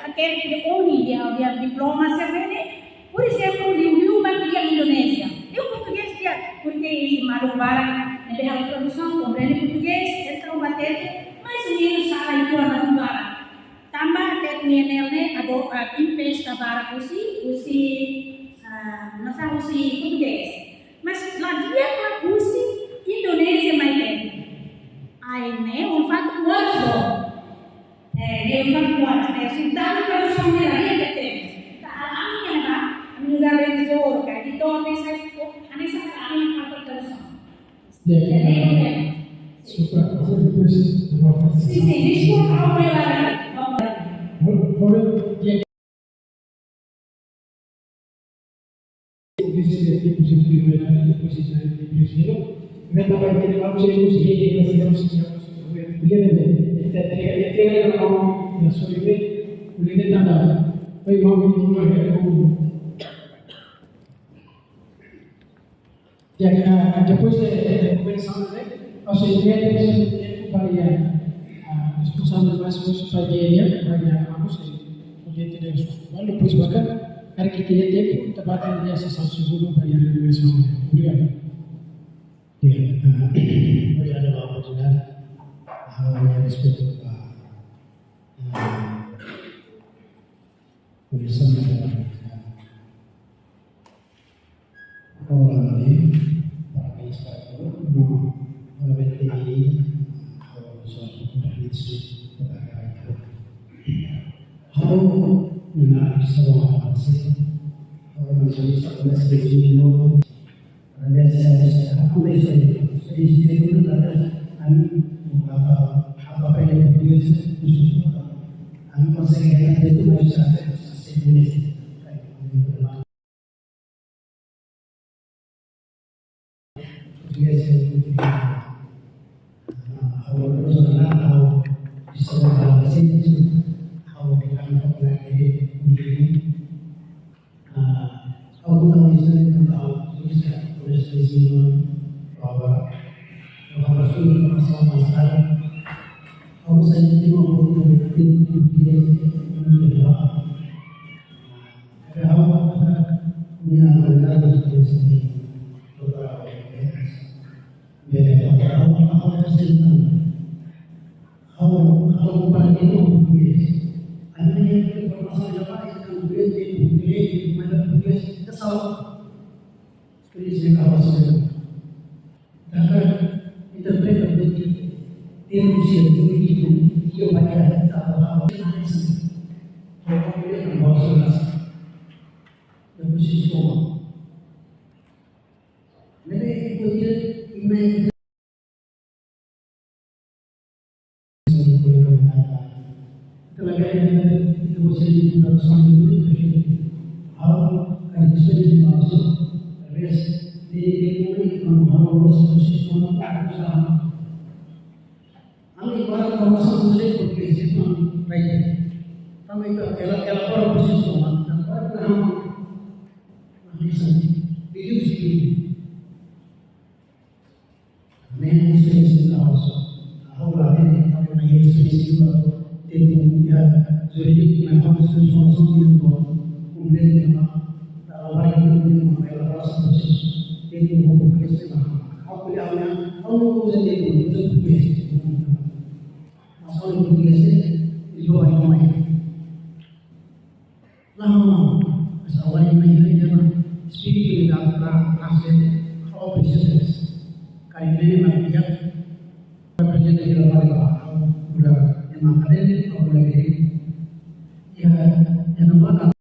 Aquele de uni dia diploma servene, por exemplo, Liu Magia Indonésia. Eu português dia, porque Malubara é a tradução, compreende português, então batete, mais ou menos sabe itu Malubara. Tambah tekniknya ada impesta para usi nasa usi português. Mas lá dia para usi Indonésia mais bem. Aí né, fato gosto. Dia kuat, sudah tradução merah que tem. Amin ya, amin lugar revisor, kayak gitu, aneh saya amin apa tradução. Super, depois Sim, deixa eu falar para depois de conversando, ou seja, varia responsável mais coisas para dia, vamos poder ter resposta. Depois bahkan hari kita tempo tempatnya dia sesal seguro para a reunião. Obrigado. Obrigado pela oportunidade. A respeito da comissão da orang ini, parabéns para todos. Parabéns ao suatu tradisi kebahagiaan. Halo, benar semua masih. Orang masih sekolah sedikit dulu. Ada saya aku sedikit dulu ada apa yang dia susun. Aku masih ingat itu masih sedikit. Lama, asal awalnya speaking without translating how precious it is. Kain makia representative of Allah udah yang makanya kalau lagi ya yang nomor ada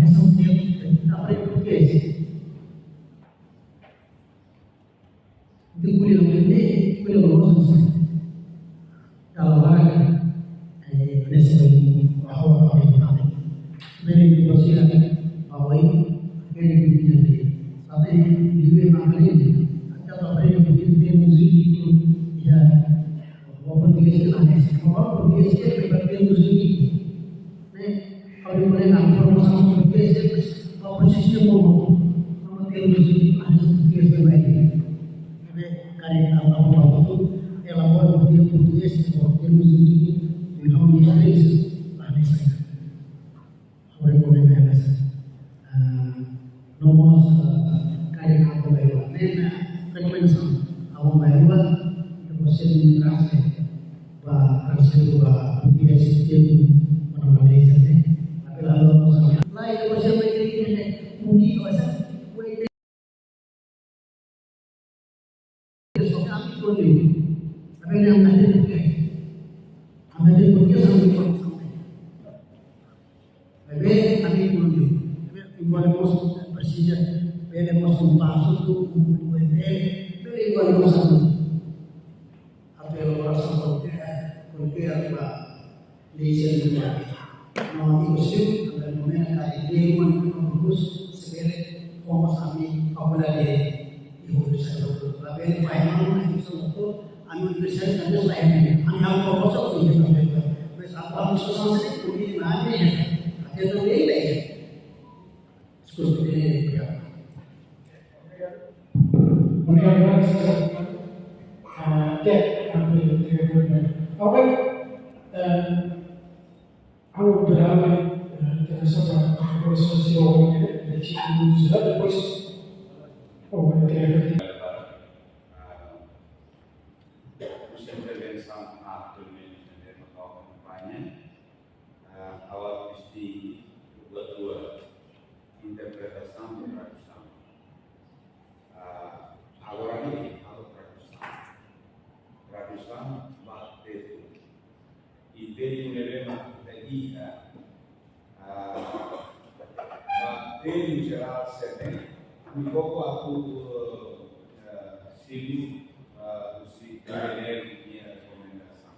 something apa yang berkes itu kuliah lulus kalau orang Nestle bahwa apa ini bersihkan bahwa ini begini tapi di luar ini atau apa yang begini musik itu ya walaupun dia selesai walaupun dia seperti musik kalau boleh nak promosi dia walaupun sistem mau musik ada dia sebaik karena apa itu elaborasi dia português seperti musik how many things are necessary. How recommend no more carrying out the Bible. Then recommend our Bible the person translate translate Buddha system Malaysia. Tapi lalu lain person begini mudi bahasa boleh kami boleh. Tapi yang ada Ambil pergi sampai bebe kami menuju. Igual hemos persija, bebe hemos pasado tu bebe igual hemos apa orang sampai apa leisure juga. Mau ikut ada momen kali ini menurus sebagai kompas kami apabila ibu bisa betul. Tapi final itu semua anu bisa ada lain. Ang proposal ini mas apa susah sih ini mana ya? Ada tu ini ya. Sekolah ini ya. Kemudian cek ambil telefonnya. Apa? Aku beralih terasa proses sosial ini cipu sudah depois. Oh, telefonnya. Awal mesti buat dua interpretasi dan tradução. Agora ini ada tradução bater e tem um lema de bater em geral serve um pouco a civil o civil recomendação.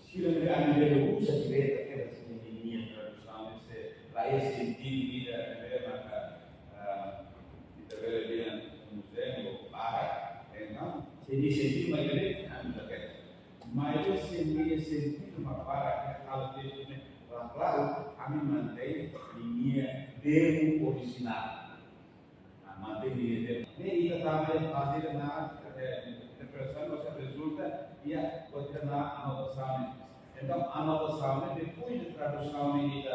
Se eu não usa direito aquelas minhas traduções para esse sentido de maka kita berikan muslim atau para então jadi sentido mais direito anda mas esse sentido para kalau dia claro kami mantém linha termo original mantém linha termo ini kita tambah fazer na interpretação nossa resulta ia continuar anotação. Então, a anotação, depois de tradução e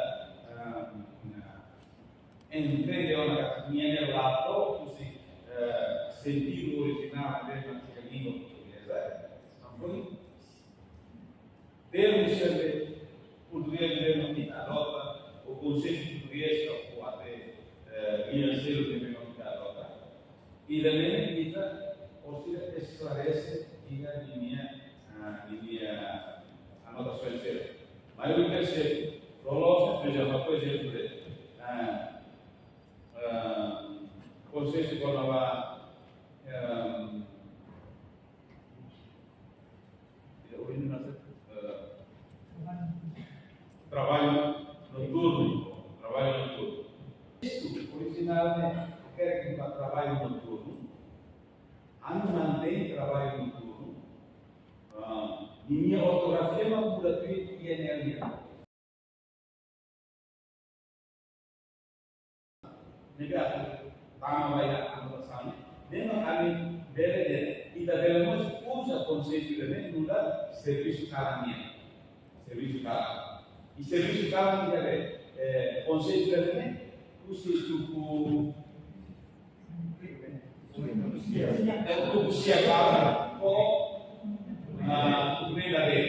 entendeu na minha relato, o sentido original mesmo na língua portuguesa, não foi? Termos sempre português mesmo que adota, o conceito português ou até financeiro também não que adota. E também kita, ou seja, esclarece a linha anotações dele. Mas eu quero ser prológico, por exemplo, por exemplo, conceito de Guanabara, trabalho noturno. Isso, originalmente, quer que trabalho noturno, mantém trabalho noturno. Minha ortografia não muda tudo e energia. Negativo, tangan banyak anotação. Memang kami beda kita devemos usar conceito também muda serviço carannya, serviço caran. E serviço caran kita ada conceito também usiku usia caran. Ini dari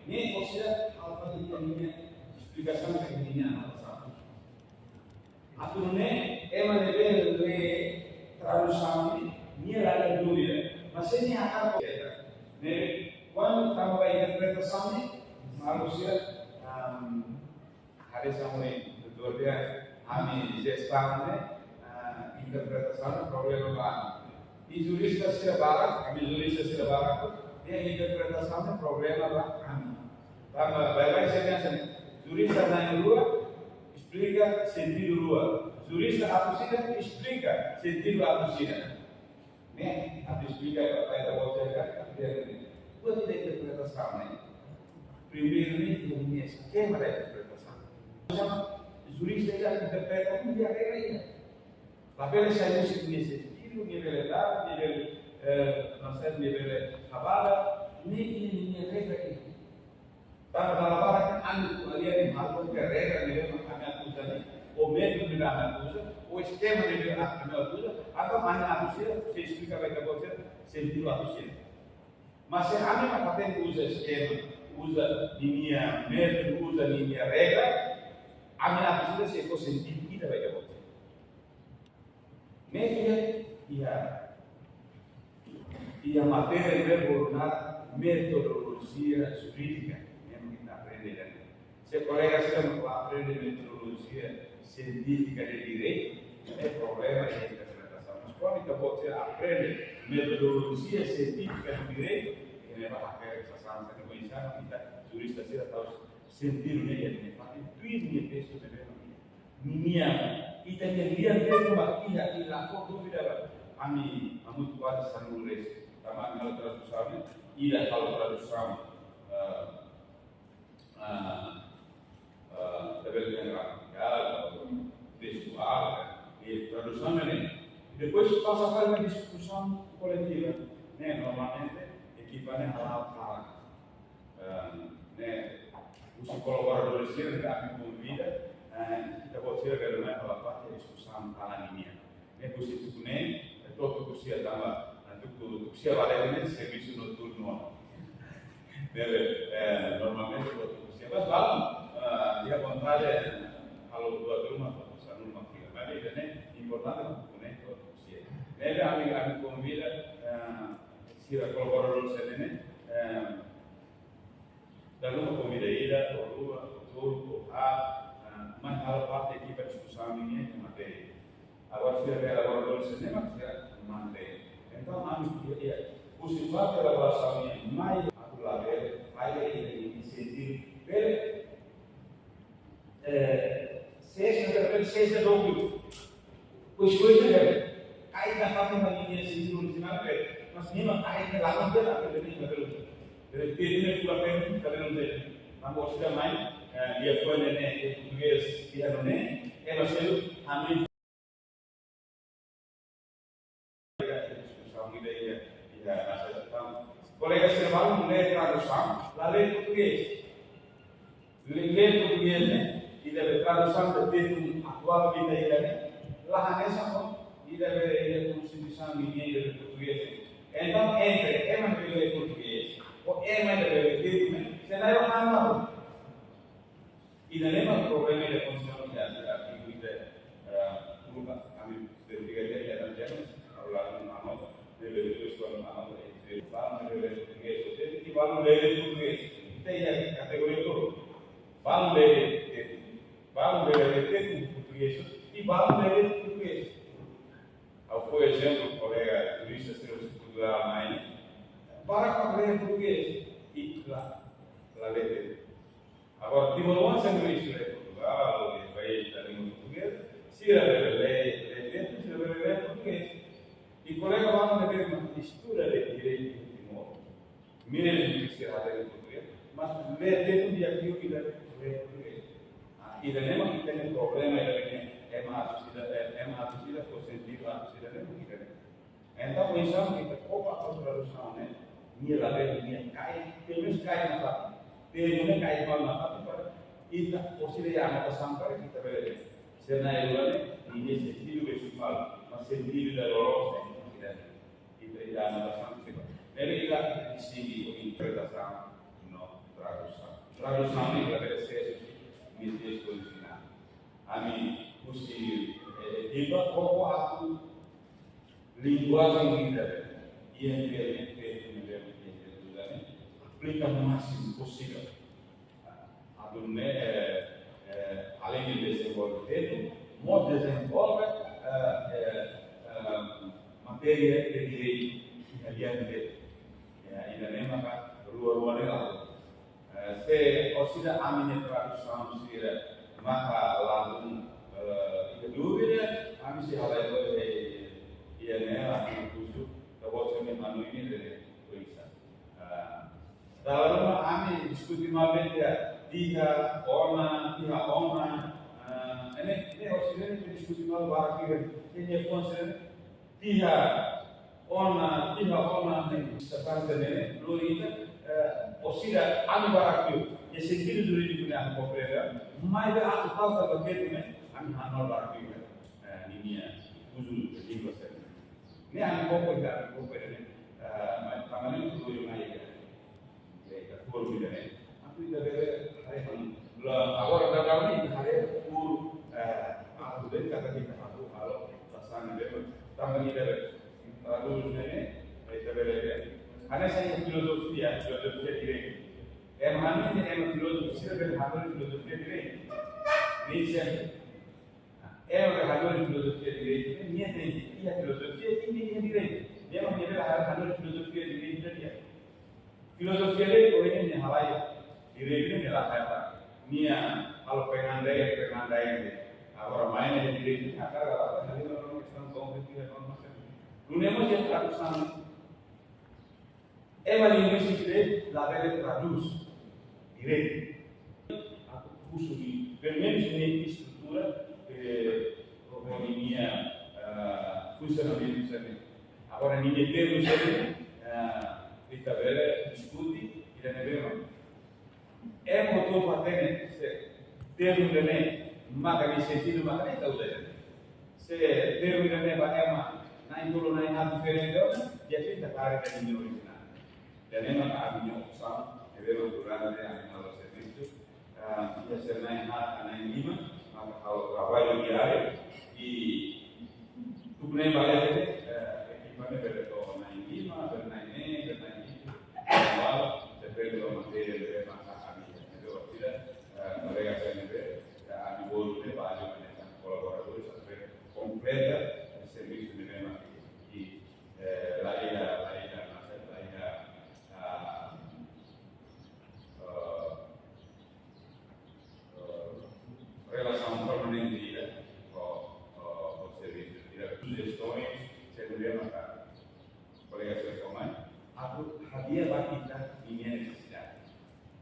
ini maksudnya alfa ini explicação que tinha na passada. Aturne deve tradução minha lá dúvida, mas se nem akan né quando estava a interpretação manusia hari sampai dia kami gestane interpretação problema lá e jurista se barat kami jurista se barat dia interpretação problema lá kami karena baik-baik saya jurista na rua explica sentido rua jurista atusida explica sentido atusida né a explica apa yang kita baca dia buat interpretação né primeiro dia ini esquema da interpretação jurista já interpreta dia regra papel saya mesti punya sentido nível dado nível nós nível habara ini regra ini para trabalhar com a linha de marco que regra nível kami atusani o método de ajuda o esquema de kami ajuda atau mana ajuda se explica baik baca sentido ajuda mas se kami pakai usa esquema usa linha método usa linha regra kami ajuda se for sentido kita baik baca ia matéria de abordar metodologia jurídica mesmo que está aprendendo. Se colegas estão aprendendo metodologia científica de direito, não é problema de interpretação. Mas quando você aprende metodologia científica de direito, ele vai fazer essa sanção que conhecemos, kita jurista sih tahu sentido nele, ele faz tudo de texto de minha kita lihat dia rumah ia foto tidak kami kuat sanulis sama kalau tradução ia kalau tradução level gramatical textual e tradução né depois passa para uma discussão coletiva né normalmente equipanya halal né os colaboradores que kami convida kita buat sih karena apa diskusam alamnya. Ini posisi kuning, itu kusia tambah, nanti kusia balik ini servisi noturno. Normalmente kusia pas malam dia kontrak kalau dua rumah satu rumah tiga kali dan importante kuning kusia. Nele kami convida si colaborador ini dan rumah convida ida, turun, mas hal parte aqui para discussão minha é matéria. Agora se tiver elaborador de cinema, será matéria. Então, o sistema de elaboração é mais atual, vai em sentido seja dúvida. Pois coisa é, cai na parte da linha sentido original mas mesmo cai na lá não dá para ver ele tem pula pena também não tem. Mas você mais dia foi né português dia não né é mas ele amém discussão ideia colegas serval não é tradução lá lei português né e deve tradução do termo atual vida né lá nessa forma e deve constituição minha de português então entre é mais de português ou é mais de termo cenário normal. E não é um problema de construção de artigo de kami bertiga dia dan jangan lalu nama dari itu soal nama itu bang dari português jadi bang dari português kita yang kategori itu bang dari português e bang dari português. Por exemplo, colega turista se nos estudar mais para aprender português e lá letra. Agora, tipo, não é sempre isso, Portugal, o país da língua portuguesa, se revela dentro, se revela português. E colega vamos ver uma mistura de direito de modo, mesmo que se revela em português, mas ler dentro de aquilo que deve ler português. E da mesma que tem problema, é uma assistida por sentido, a assistida é muito diferente. Então, pensamos que pouco a tradução, né? Minha lei, minha cai, pelo menos cai na faca. Termina cai mal na faca para kita posisi yang atas sampai kita belajar. Senai luar ini sentido visual, mas sentido da loros tidak yang atas sampai. Jadi kita disini interpretação no tradução. traduzione deve essere mi disposizione. Ami così tiba poco aku linguagem líder yang dia aplica o máximo possível. Adune além de desenvolver, mo desenvolve matéria de direito italiano ainda nem maka ruang lalu. Se osida amine tradução sira maka lalu itu dulu kami sih hal itu ia nela khusus terus kami manu ini dari tulisan. Dalam kami diskusi malam dia tiga orang ini osida ini diskusi malam barak ini konsen tiga orang yang sepanjang ini dulu itu osida kami barak itu ya sendiri dulu di dunia populer. Mai aku tahu kalau begitu kami hanor barak itu ini ya khusus di Indonesia. Ini anak pokok ini, taman itu dulu yang naik ya, kur bila ni, aku itu hari awal tahun ini hari kur, aku dari kata kita aku kalau pasangan dia, taman ini lalu ini, itu berbeda. Karena saya filosofi diri, emang filosofi dari hasil filosofi diri, ini saya. Hador filosofia direita, minha tem a filosofia e minha direita. Dia menjadi hador filosofia direita dia. Filosofia dia koinnya ni halai, direita ni lah kata. Nia kalau pengandai ni, orang main di direita, akar apa? Nanti orang Islam kompetitif orang macam. Dunia macam tradução. Ema linguística direita, lá vai traduz direita. Aku curso de pelo menos em estrutura funzionamento sempre. Agora ninguém tem di avere discuti e ne avevano. È molto patente se termine magari sentito magari causare. Se termine ma naik dulu naik hati differente jadi kita tarik dari originale. Dan memang abisnya usang, avevano durante anche servizio, ya se naik hati naik lima. Kalau trabalho diário e tu nem vai ter equipamento para na Lima, para na Enem, para na Ipu, igual depende da matéria de marcar a minha, entendeu? A mereka sempre a nível de trabalho, né? Colaboradores sempre completa o serviço de mesma e lá relação permanente com o serviço. Sugestões, segurança para colegas comuns, havia batida minha necessidade.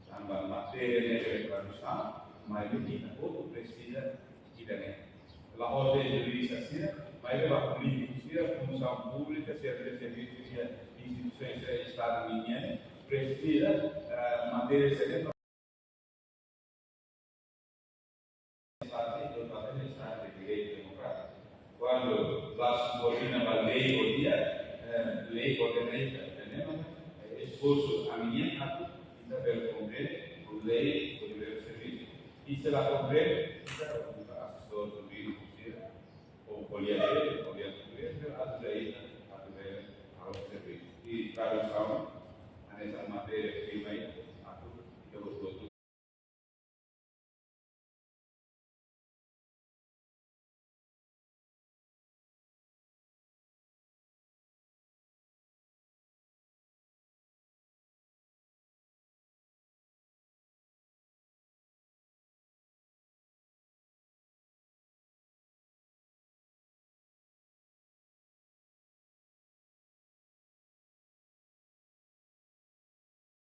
Também matéria de tradução, mas kita outro precisa de também. Lá onde jurídica seja, mas a política seja, função pública, seja de serviço, seja instituições, seja Estado minha, precisa matéria de quando la subordina la lei o dia, lei organizza, esforço a minha ato, e saber compreender, o lei, o dever de serviço, e se ela compreende, assessor do vídeo, ou poliador, a lei, a dever ao serviço. E tradução, nessa matéria prima, a tudo, que eu gosto.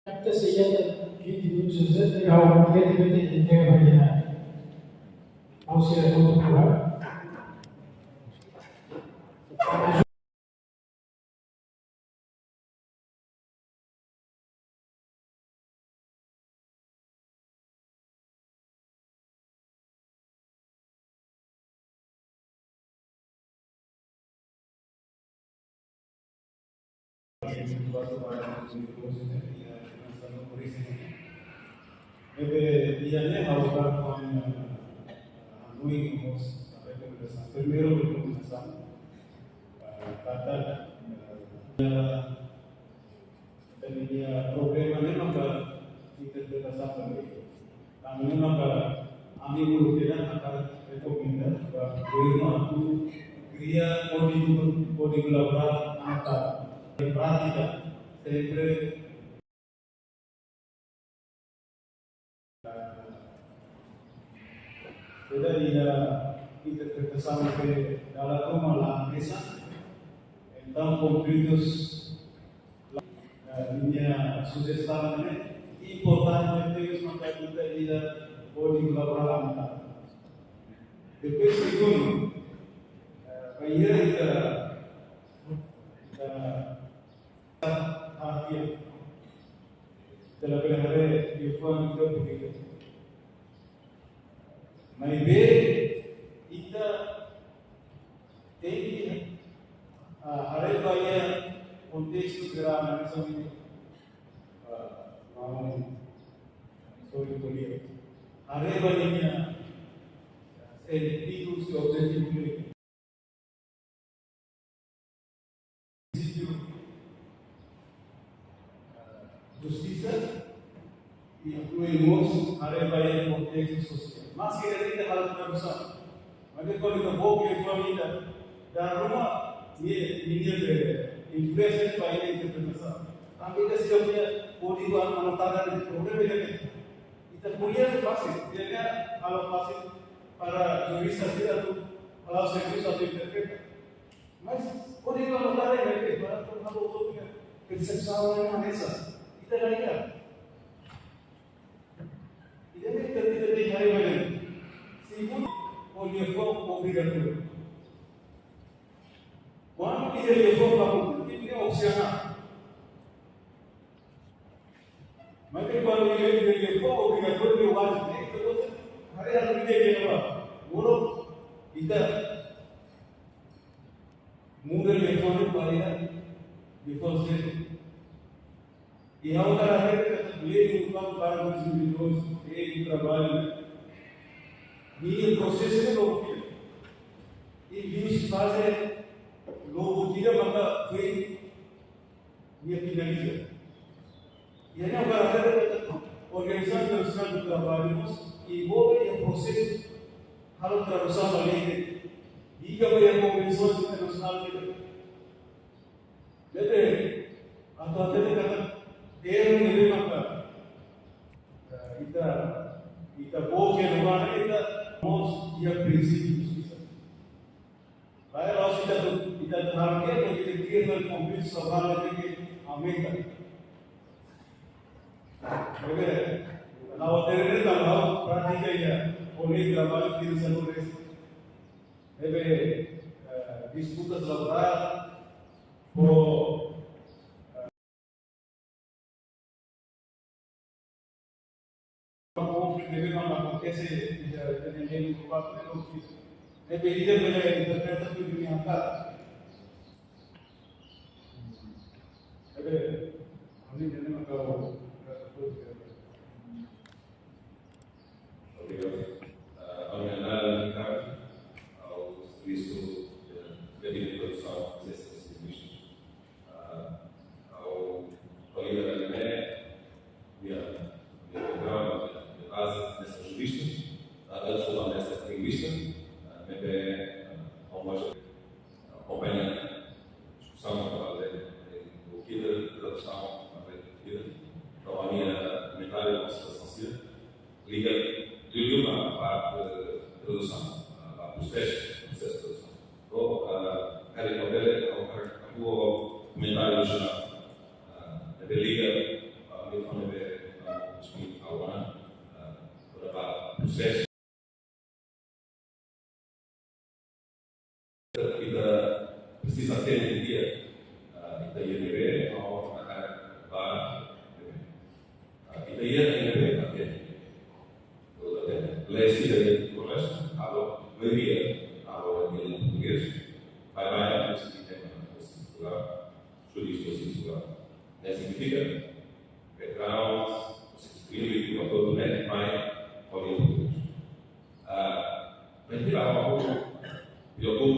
Hatta sejata hidup sejata kau kita bagaimana? Ausir untuk keluar. Ebe dianya melakukan anui ngomos rekomendasi. Primero rekomendasi kata dia problemanya maka interpretasi itu. Kami maka kami berusaha akan rekomendasi bahwa itu kriya kodi kolaborasi antara praktika sempre Jadi interpretação que ela toma lá mesa, então concluídos minha sugestão é importante ter uma pergunta de pode colaborar. Depois segundo, banheira da África, da Belharé e o fã do Português. Mas bem, ita tem hari raya konteks gerak nasional mau sorry boleh hari raya itu objektif boleh justiça incluímos hari raya konteks sosial. Mas kita harus berusaha. Maka kalau kita bawa ke família, dan rumah ini influencer banyak interpretasi. Tapi kita sudah punya kodiwan menetapkan problem ini. Kita punya pasti. Jadi kalau pasti para juris itu kalau serius atau interpretasi. Mas kodiwan menetapkan ini para kalau untuk persepsi yang mana kita lihat. Ini tidak dihari mana. Segundo, uniforme obrigatório. Quando que ele levou para ele é opcional. Mas quando ele levou obrigatório, eu acho que você hari hari dia apa? Mulu kita muda levou para before say. Ia outra vez que ele não para os indivíduos ele trabalha. E o processo é louco. E vimos fazer logo dia maka foi minha finaliza. E aí agora organização do trabalho e vou o processo harus tradução balik. Jika bayar konvensi internasional itu, jadi atau ada kata ini maka kita boleh rumah kita Nós ia princípio de justiça. Vai lá se kita hargai que kita kira cumprir sabana que aumenta. Porque na terreno da nau prática ia olhar trabalho que eles não recebem. Deve disputas laborais ou acontece nel fatto dell'ufficio e per dire interpreta più di mia cara e beh ogni giorno mi acabo ogni anno ao serviço de produção desses serviços ao colega da Guiné via programa de base dessas revistas antes de nessa revista ao acompanha a discussão do que da tradução para a minha comentário da situação civil liga de uma parte da tradução ao processo de tradução. Quero ver o comentário geral da liga a minha forma de explicar ao ano para o processo kita precisa ter um dia kita ia ver ao para kita ia ver até lesi dari proses kalau media kalau di português vai o sistema Portugal jurídico Portugal significa background se escreve com todo net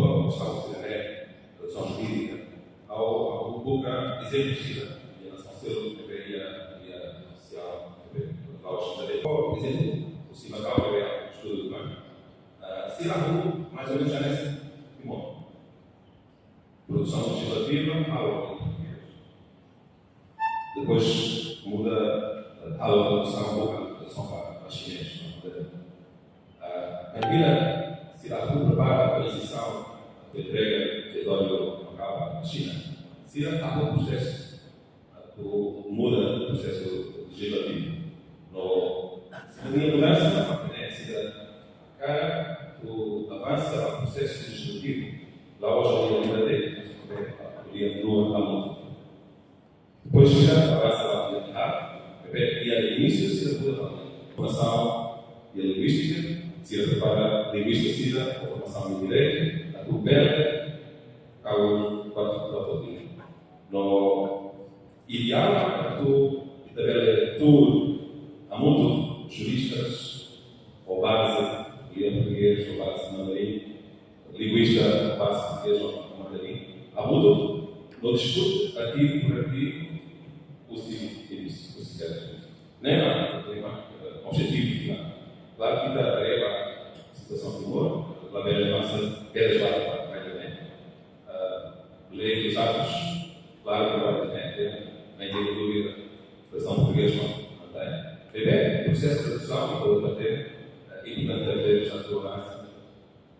preocupa o Estado cidadão, a produção jurídica, ao pouca exemplo e a nação ser e a social, por exemplo, o Cimacau, que é o estudo do banco, se lá mais ou menos já nesse modo. Produção legislativa, aula de português. Depois muda a aula de tradução ou a tradução para chinês. A primeira cidade que prepara a transição da entrega do território local à China, se há um processo, muda o processo legislativo. Se a mudança, cara, avança ao processo legislativo. Lá hoje a liberdade, podia não há muito. Depois já avança a liberdade, e a início se muda a formação e a linguística, se prepara a linguística, a formação de direito, a coberta, ao quarto dia. No ideal, tu há muitos juristas, ou base de português, ou base de mandarim, linguista, base de português, ou mandarim, há muito, no discurso, aqui por aqui, o significado. Nem o objetivo final. Claro que ainda a situação de humor, a velha nossa, quer ajudar para a lei dos atos, claro que vai ter, nem tem dúvida, a expressão portuguesa não mantém. Bebê, o processo de tradução, que vou bater, e portanto, a lei já estou lá,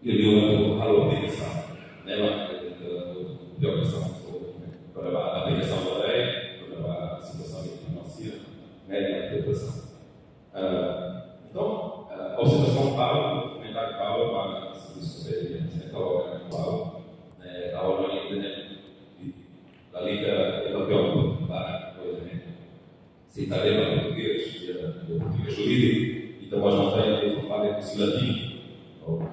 e eu a aplicação, de operação para a aplicação da lei, para a situação financeira, a interpretação. Então, a observação Paulo, o comentário Paulo, para a serviço de Paulo, a organização da Liga Europeia para citar o português jurídico, e também não tem a falar em latim.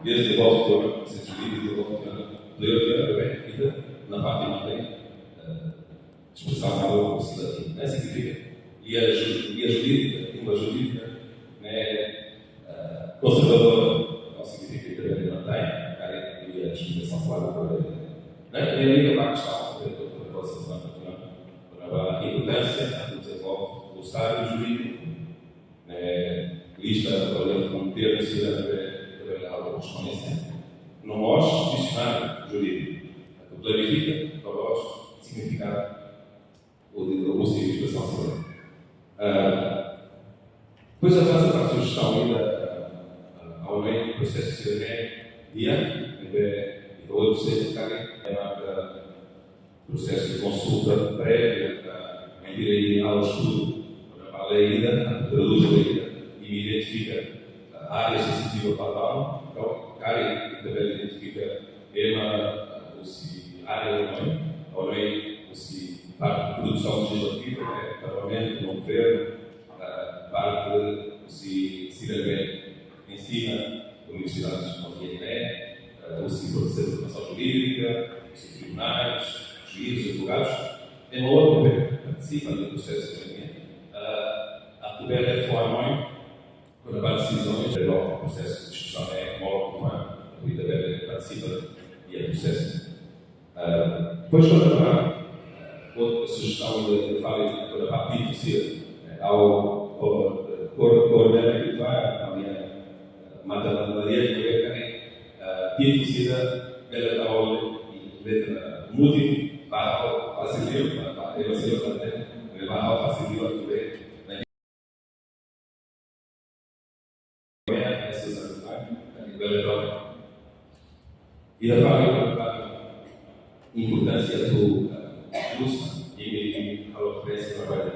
Desde o vosso teor, o jurídico, o vosso teor, na parte não tem expressão algo latim. Não significa. E a jurídica, a língua jurídica, conservadora, não significa que também não tem, e a explicação clara para ele. E a língua para a questão, para a importância do desenvolve o estado jurídico, lista para como termo de algo correspondência, no nós, dicionário jurídico, que clarifica para nós o significado ou significação sobre. Depois avança para a sugestão ainda ao meio do processo cidadão diante e para outro certificado processo de consulta prévia em direito ao estudo para a lei ainda, traduz a lei e identifica áreas sensitivas para a aula, então a área que também identifica área ou meio, parte de produção legislativa, parlamento, não governo, parte de cidadania, ensina, universidades não tinha o processo de formação jurídica, os tribunais, juízes, advogados, em uma outra participa do processo de cidadania. A coberta é forma quando há decisões, o processo de discussão é modo humano, a coberta participa e é processo. Depois, quando há outra sugestão de falar quando há título cedo, ao coordenar que vai a minha maternidade, título cedo, ela dá o letra múltiplo, para facilitar, para ele para facilitar o que e da forma importância do uso e a oferência de trabalho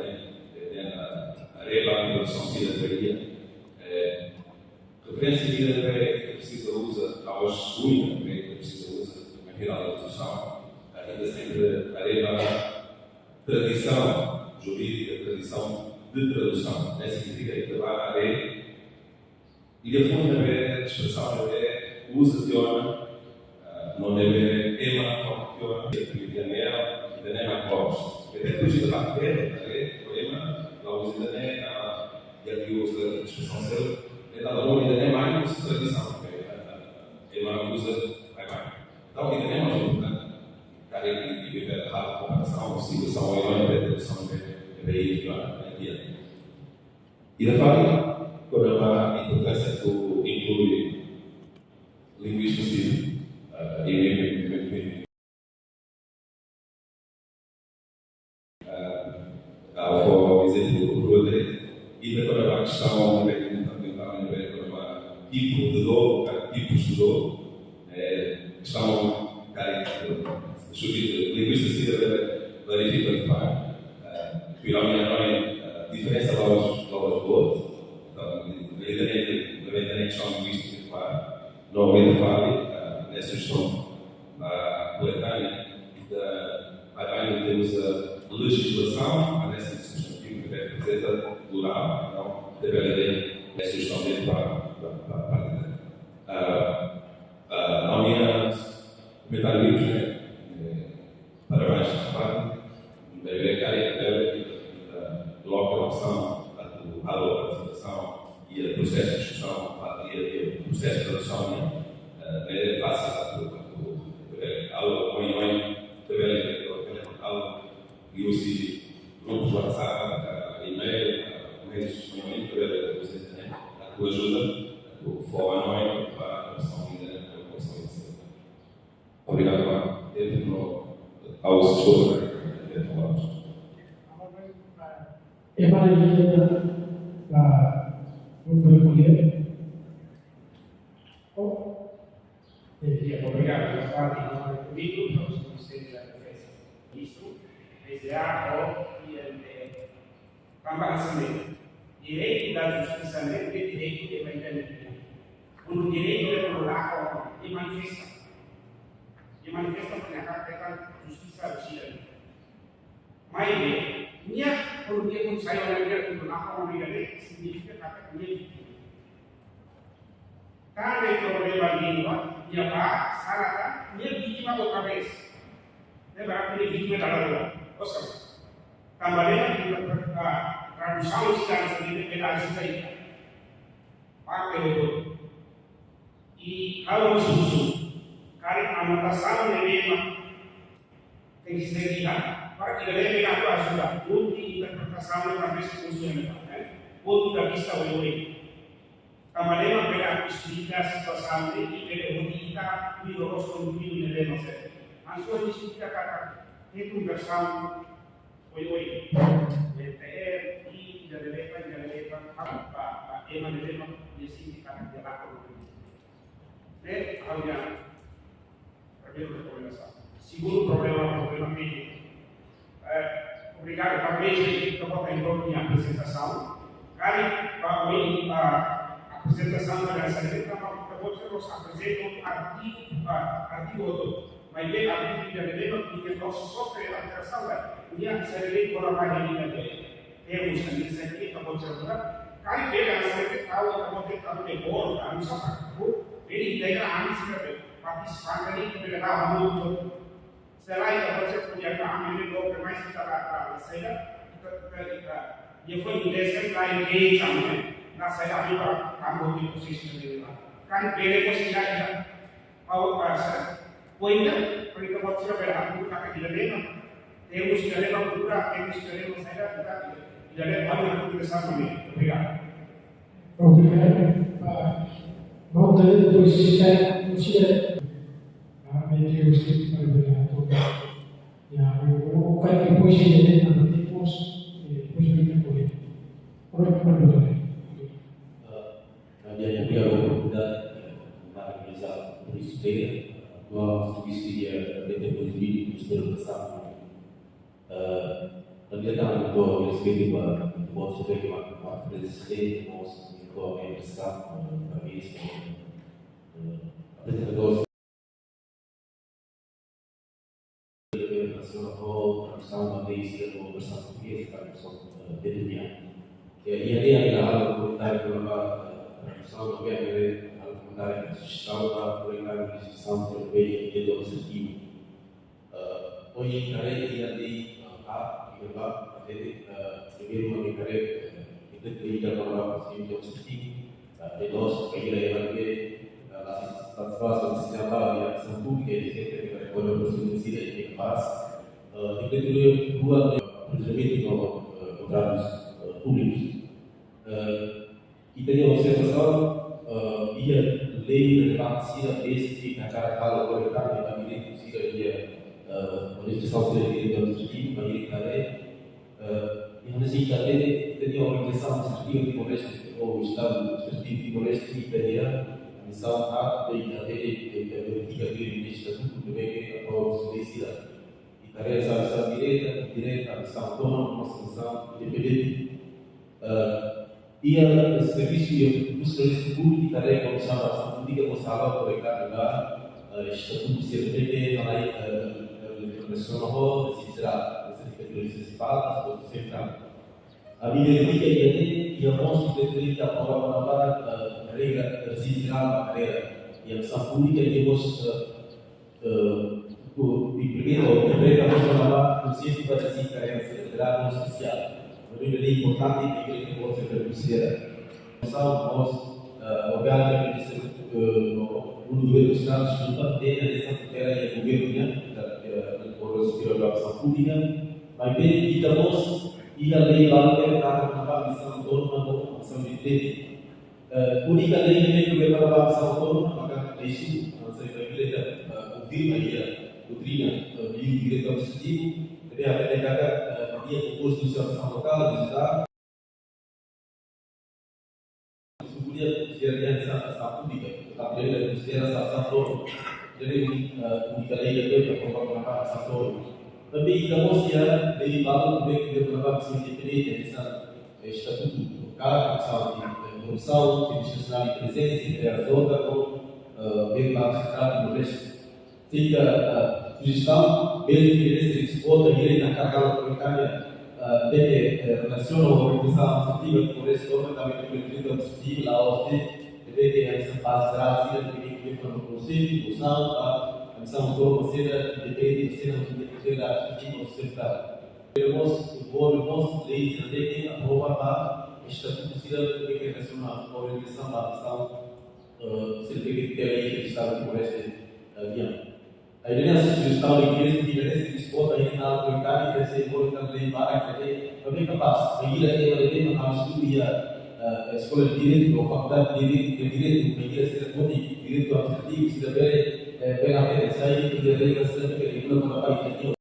a regla de produção cidadania referência de cidadania que precisa usa aos únicos que precisa usa na final da produção ainda sempre a regla tradição jurídica, tradição de tradução não significa que trabalha a lei e a fundo a expressão é usa teórica não deve tema teórica de janela e de nema clós depois de lá tema lá usa de nema e aqui usa a expressão seu da nome de nema e usa tradição tema usa vai então E da forma, quando a importância do incluir linguistas e ao exemplo do Rodrigo, e da quando a questão também quando a tipo de dor, tipos de dor, questão linguistas verificam para a diferença das dores. Então, a questão linguística para não haver falha nessa questão coletânea ainda temos a legislação, nessa substantivo que representa plural, então deve haver a sugestão dele para a minha comentário livre, parabéns à parte, logo a opção, a apresentação e o processo de discussão e o processo de tradução é fácil e aussi grupos de WhatsApp, e-mail, meios de internet, a tua ajuda, o fórum para a opção da comissão inicial. Obrigado, Marco. Ao assessor, obrigado pela parte do currículo, para os conselhos da defesa. Isso, desejar também direito da justiça e direito de evangelismo. O direito de colocar e manifesta. E manifesta para a justiça do cidadão. Mas, porque quando saiu da igreja do Natal, significa que a minha vítima. Cada problema língua, ia para sarata, minha vítima outra vez. Lembra que vítima da lua. Ou seja, também a tradução está sendo ajuda parte do e ao uso, cara, a anotação de lema tem que ser dita para que ele venha a ajuda. Outra interpretação da vez funciona, né? Ponto da vista o também uma pela explica a situação e ele rodita e o rosto do filho de lema certo. A sua explica que conversão foi e de leva para ema de lema e significa de lá com né? Aliás, primeiro recomendação. Segundo problema médico. Obrigado também que eu botei em torno da apresentação. A apresentação da secretaria nós apresentamos artigo mas bem artigo de lema porque nós sofremos a alteração e a secretaria por a maioria dele. Temos a secretaria que pode ser usada. Cai pega a secretaria que pode ter de boa, a nossa parte. Ele integra a secretaria. Participar ali que ele dá muito. Será que você podia dar ele logo mais que a saída? E foi um desses lá em Gay também. Na saída viva a mão de vocês também lá. Kan pele ko sila ila mau para pointa porque pode ser verdade muito a que ele temos que levar cultura temos que levar saída kita e levar para o pessoal também. Obrigado. Obrigado. Vamos ter depois você a meio você vai ver o cara que depois ele tem depois vai por ele. Obrigado. Yang dia berbeda tentang bisa beristilah dua visi dia berdiri bersama. Tapi dalam dua visi dia buat sebagai presiden nos dua bersama kami apresentador nasional bersama desa bersama kita di dunia. Ia dia adalah komunitas global. Sono che avere al comandare la società quella che si sta intervenendo e l'obiettivo. Ogni carriera di a vedere una carriera che da la possibilità di e dos che la fase si chiama di Samsung che è quello che si decide di fare di due procedimenti contratti pubblici kita punya observação ia lei relevância desse cara agora está no gabinete possível ia legislação administrativa para ir para e a gente já tem a organização administrativa de Timor-Leste ou o Estado administrativo de Timor-Leste que tem a missão a verificar o estatuto do bem para a cidade e tarefa a missão direta a missão autônoma a missão independente e o serviço e o serviço público de tarefa a missão da política constava por lugar estatuto de CPT na lei nacional se será municipal ou central a biblioteca e a mostra de a prova na regra regional na regra e a missão pública que o primeiro a mostrar o centro para se carregar federal ou social uma é importante que você considera nós orgânica de o governo nacional junto tem essa era o governo por a missão pública mas bem que nós e a lei lá para a missão autônoma, a missão de direito. Única lei que vem para a missão autônoma, maka isso, não sei se kita confirma a doutrina do direito administrativo, jadi apa yang kata dia konstitusi missão local, digital. Kemudian sejarah missão pública, tapi dari sejarah missão autônoma. Jadi única lei que vem para a missão autônoma. Tapi kamu siapa dari baru kita berapa sisi independente essa estatuto local, a comissão institucional de presença entre as outras com bem participado no resto. Fica a sugestão, mesmo que esse exporta direito na carga comunitária deve relacionar a organização administrativa com o resto do também com o direito administrativo lá onde deve ter essa base rápida que para o conselho, comissão, a missão autônoma seja independente, seja ativa central. Temos leis que aprovam a estatuto de declaração da organização da missão certificado que é o Estado de Timor-Leste adiante. A ideia é sugestão de que esse disputa aí na comunidade deve ser também para que também capaz de ir até a estudar a escola de direito ou faculdade de direito que ia ser direito administrativo se deve bem a pena sair e deve ser sempre que não para país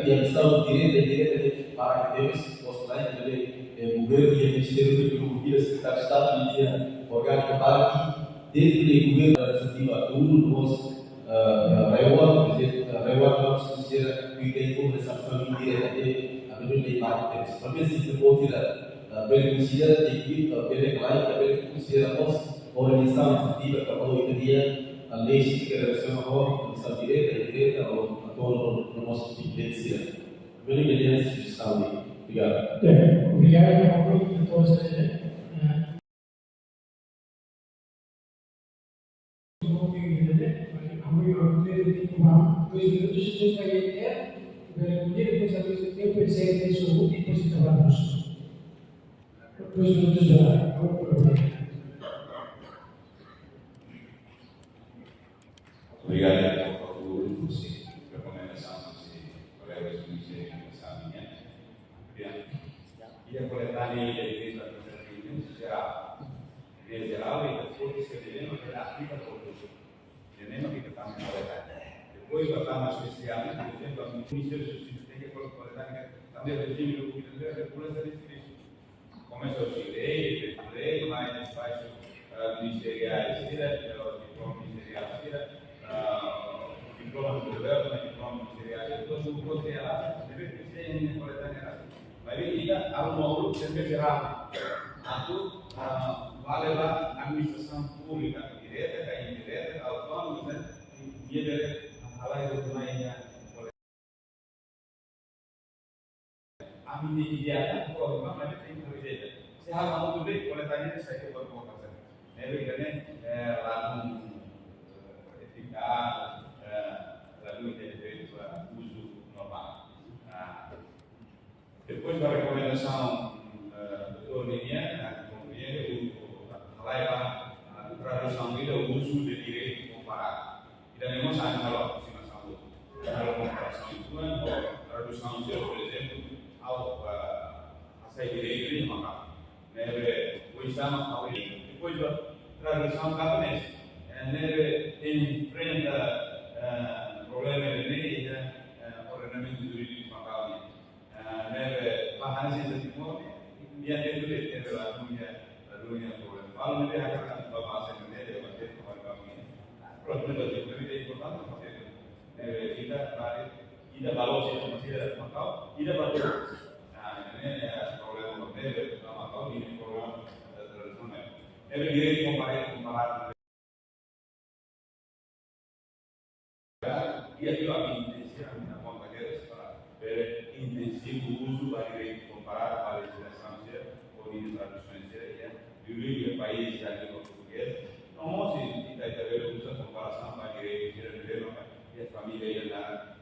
e a missão direta para que Deus possa lá o governo e o Ministério da Economia, Secretário de Estado e a orgânica para que dentro do governo administrativo tudo nós vamos dizer que tem como essa missão indireta a melhor de parte para ver se pode tirar beneficiar de que beneficiar considera nós organização administrativa para o dia a lei que relaciona a missão direta ou no nosso beneficiar. Primeiro ideia é sugestão de obrigado. Obrigado por todos vocês. Dois minutos depois vai ter, depois a coisa que eu pensei que isso e depois que trabalhamos. 2 minutos já. Obrigado por recomendação de colegas do Ministério da Saúde. E a coletânea da Igreja Administrativa geral. Igreja geral e depois que devemos aplicar por tudo. Devemos que estamos na coletânea. Depois vai estar mais especial, por exemplo, o Ministério da Justiça tem que colocar coletânea também o regime do Ministério da Regulação de Serviço. Começa o lei, mais baixo ministeriais, diploma ministerial, diploma do governo, diploma ministerial, então o curso é lá, deve ser em coletânea. Mas ele há um módulo sempre geral. Tanto vale lá a administração pública direta, indireta, autônoma, e ele além do que a minha ideia é mas tem uma ideia. Se há uma outra vez, coletânea sai que pode colocar. Lá eficaz, lalu direito para uso normal. Depois da recomendação do Linian, a tradução dele é o uso de direito comparado. E da mesma forma, a aproximação do comparação em plano, tradução de, por exemplo, ao sei direito de uma neve o chama depois da tradução japonesa neve enfrenta problemas de lei ordenamento jurídico de Macau neve bahasa yang timur dia itu teve lá dunia problema kalau nanti akan bahasa Indonesia dia pasti kami problema itu lebih importante porque kita kalau sih masih ada Macau tidak baru ini problema neve Macau ini problema tradisional neve direito comparar dia juga intensivo na conta que para intensivo uso da direito comparar a legislação ou de traduções e o país já tem português não se está usa comparação da direito brasileiro e a família já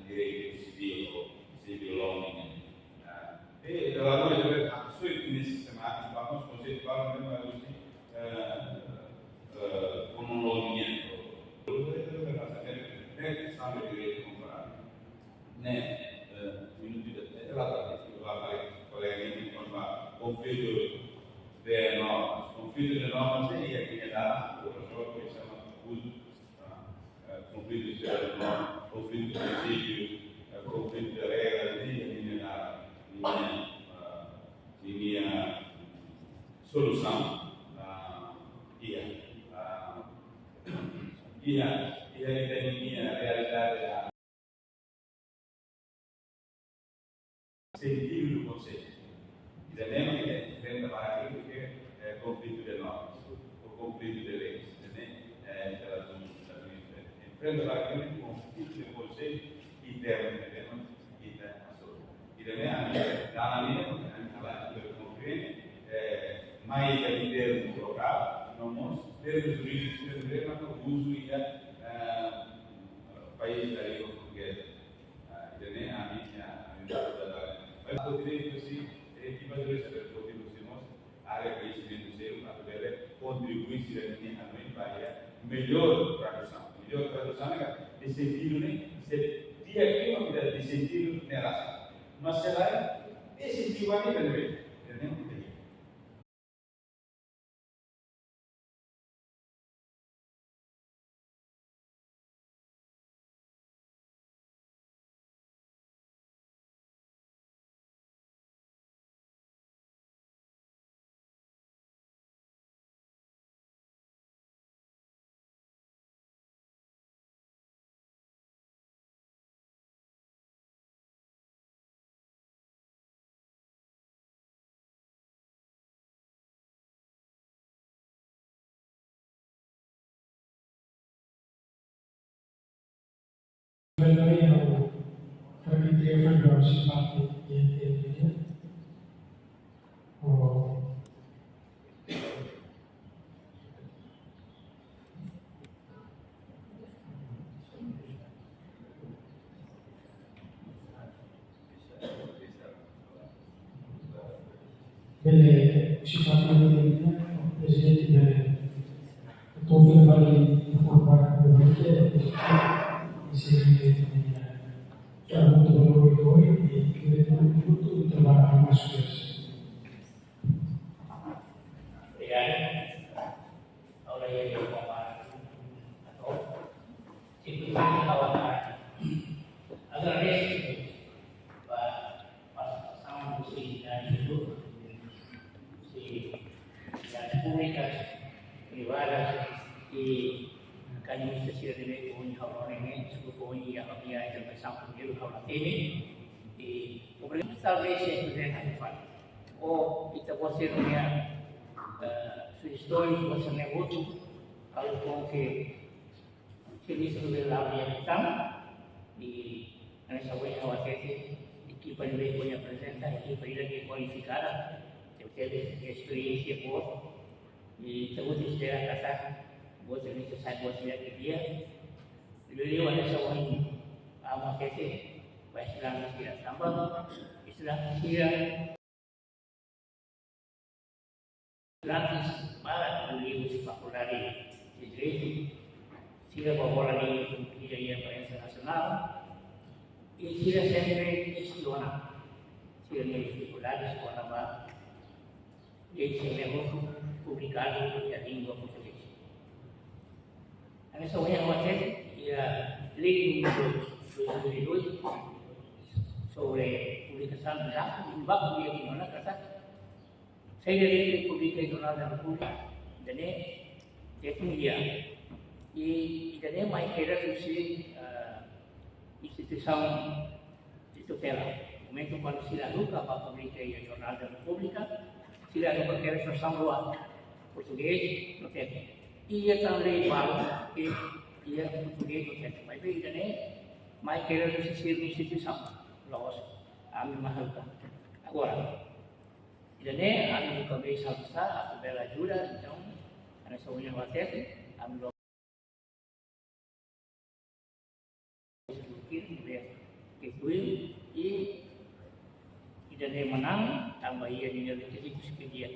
direito civil law e da lá nós vemos a sua nesse sistema vamos conceituar mesmo como um movimento sampai direito comparar minuto de lá colega ini conflito de normas e aqui é da professor que chama uso conflito de normas conflito de princípio conflito de regras e minha solução e a minha realidade sentido do conceito. E também que enfrenta para aquilo que é conflito de normas, ou conflito de leis, enfrenta para aquilo que conflito de conceito interno, e também a minha compreende mais a termo local, não mostra termos jurídicos brasileiros, mas o uso e país da língua portuguesa. E também a minha mas o direito assim que vai receber o direito a reconhecimento seu para poder contribuir se para melhor tradução é de sentido se dia aqui uma vida de sentido nela mas será de sentido a nível entendeu? Sebenarnya yang terkait dengan sifat yang bele sifat yang presiden dari Taufiq Bali Korban Indonesia cara untuk memperbaiki kita butuh terbaik masuk ya oleh yang dibawa atau itu kawan agar resiko pas sama musik dan itu si dan komunikasi pribadi di kami sesir ini punya orang ini cukup punya yang bersama dia orang ini di pemerintah Malaysia itu dengan Hanifan kita posisinya histórico você negócio kalau com que serviço de lá yang hitam di ane sabai awake equipa de punya presenta equipa lagi kualifikada ustedes experiencia por y según ustedes kata buat ini saya buat dia beliau ada seorang amat kece Islam tidak tambah Islam tidak gratis para beliau sifat dari jadi tidak bawa lagi tidak yang internasional ini tidak sampai istilah tiene dificultades con la ese negocio publicado en lengua portuguesa. En eso voy a hacer la ley número 2002 sobre publicación de datos y va a publicar en una casa. Saya dari publik Jurnal dan Republik dan dia tinggi y dan mai kira si institusi tutela. Momento quando sila luka para publicar em Jornal da República, sila luka quer sambua português no tempo. E a também fala que ia português no tempo. Mas bem dan mai kira si instituição logo a minha mahalka. Agora dan kami buka base besar, aku bela ajuda, então, karena semuanya khawatir, kami buka sedikit, kekuil, dan menang, tambah ia dengan itu sekian dia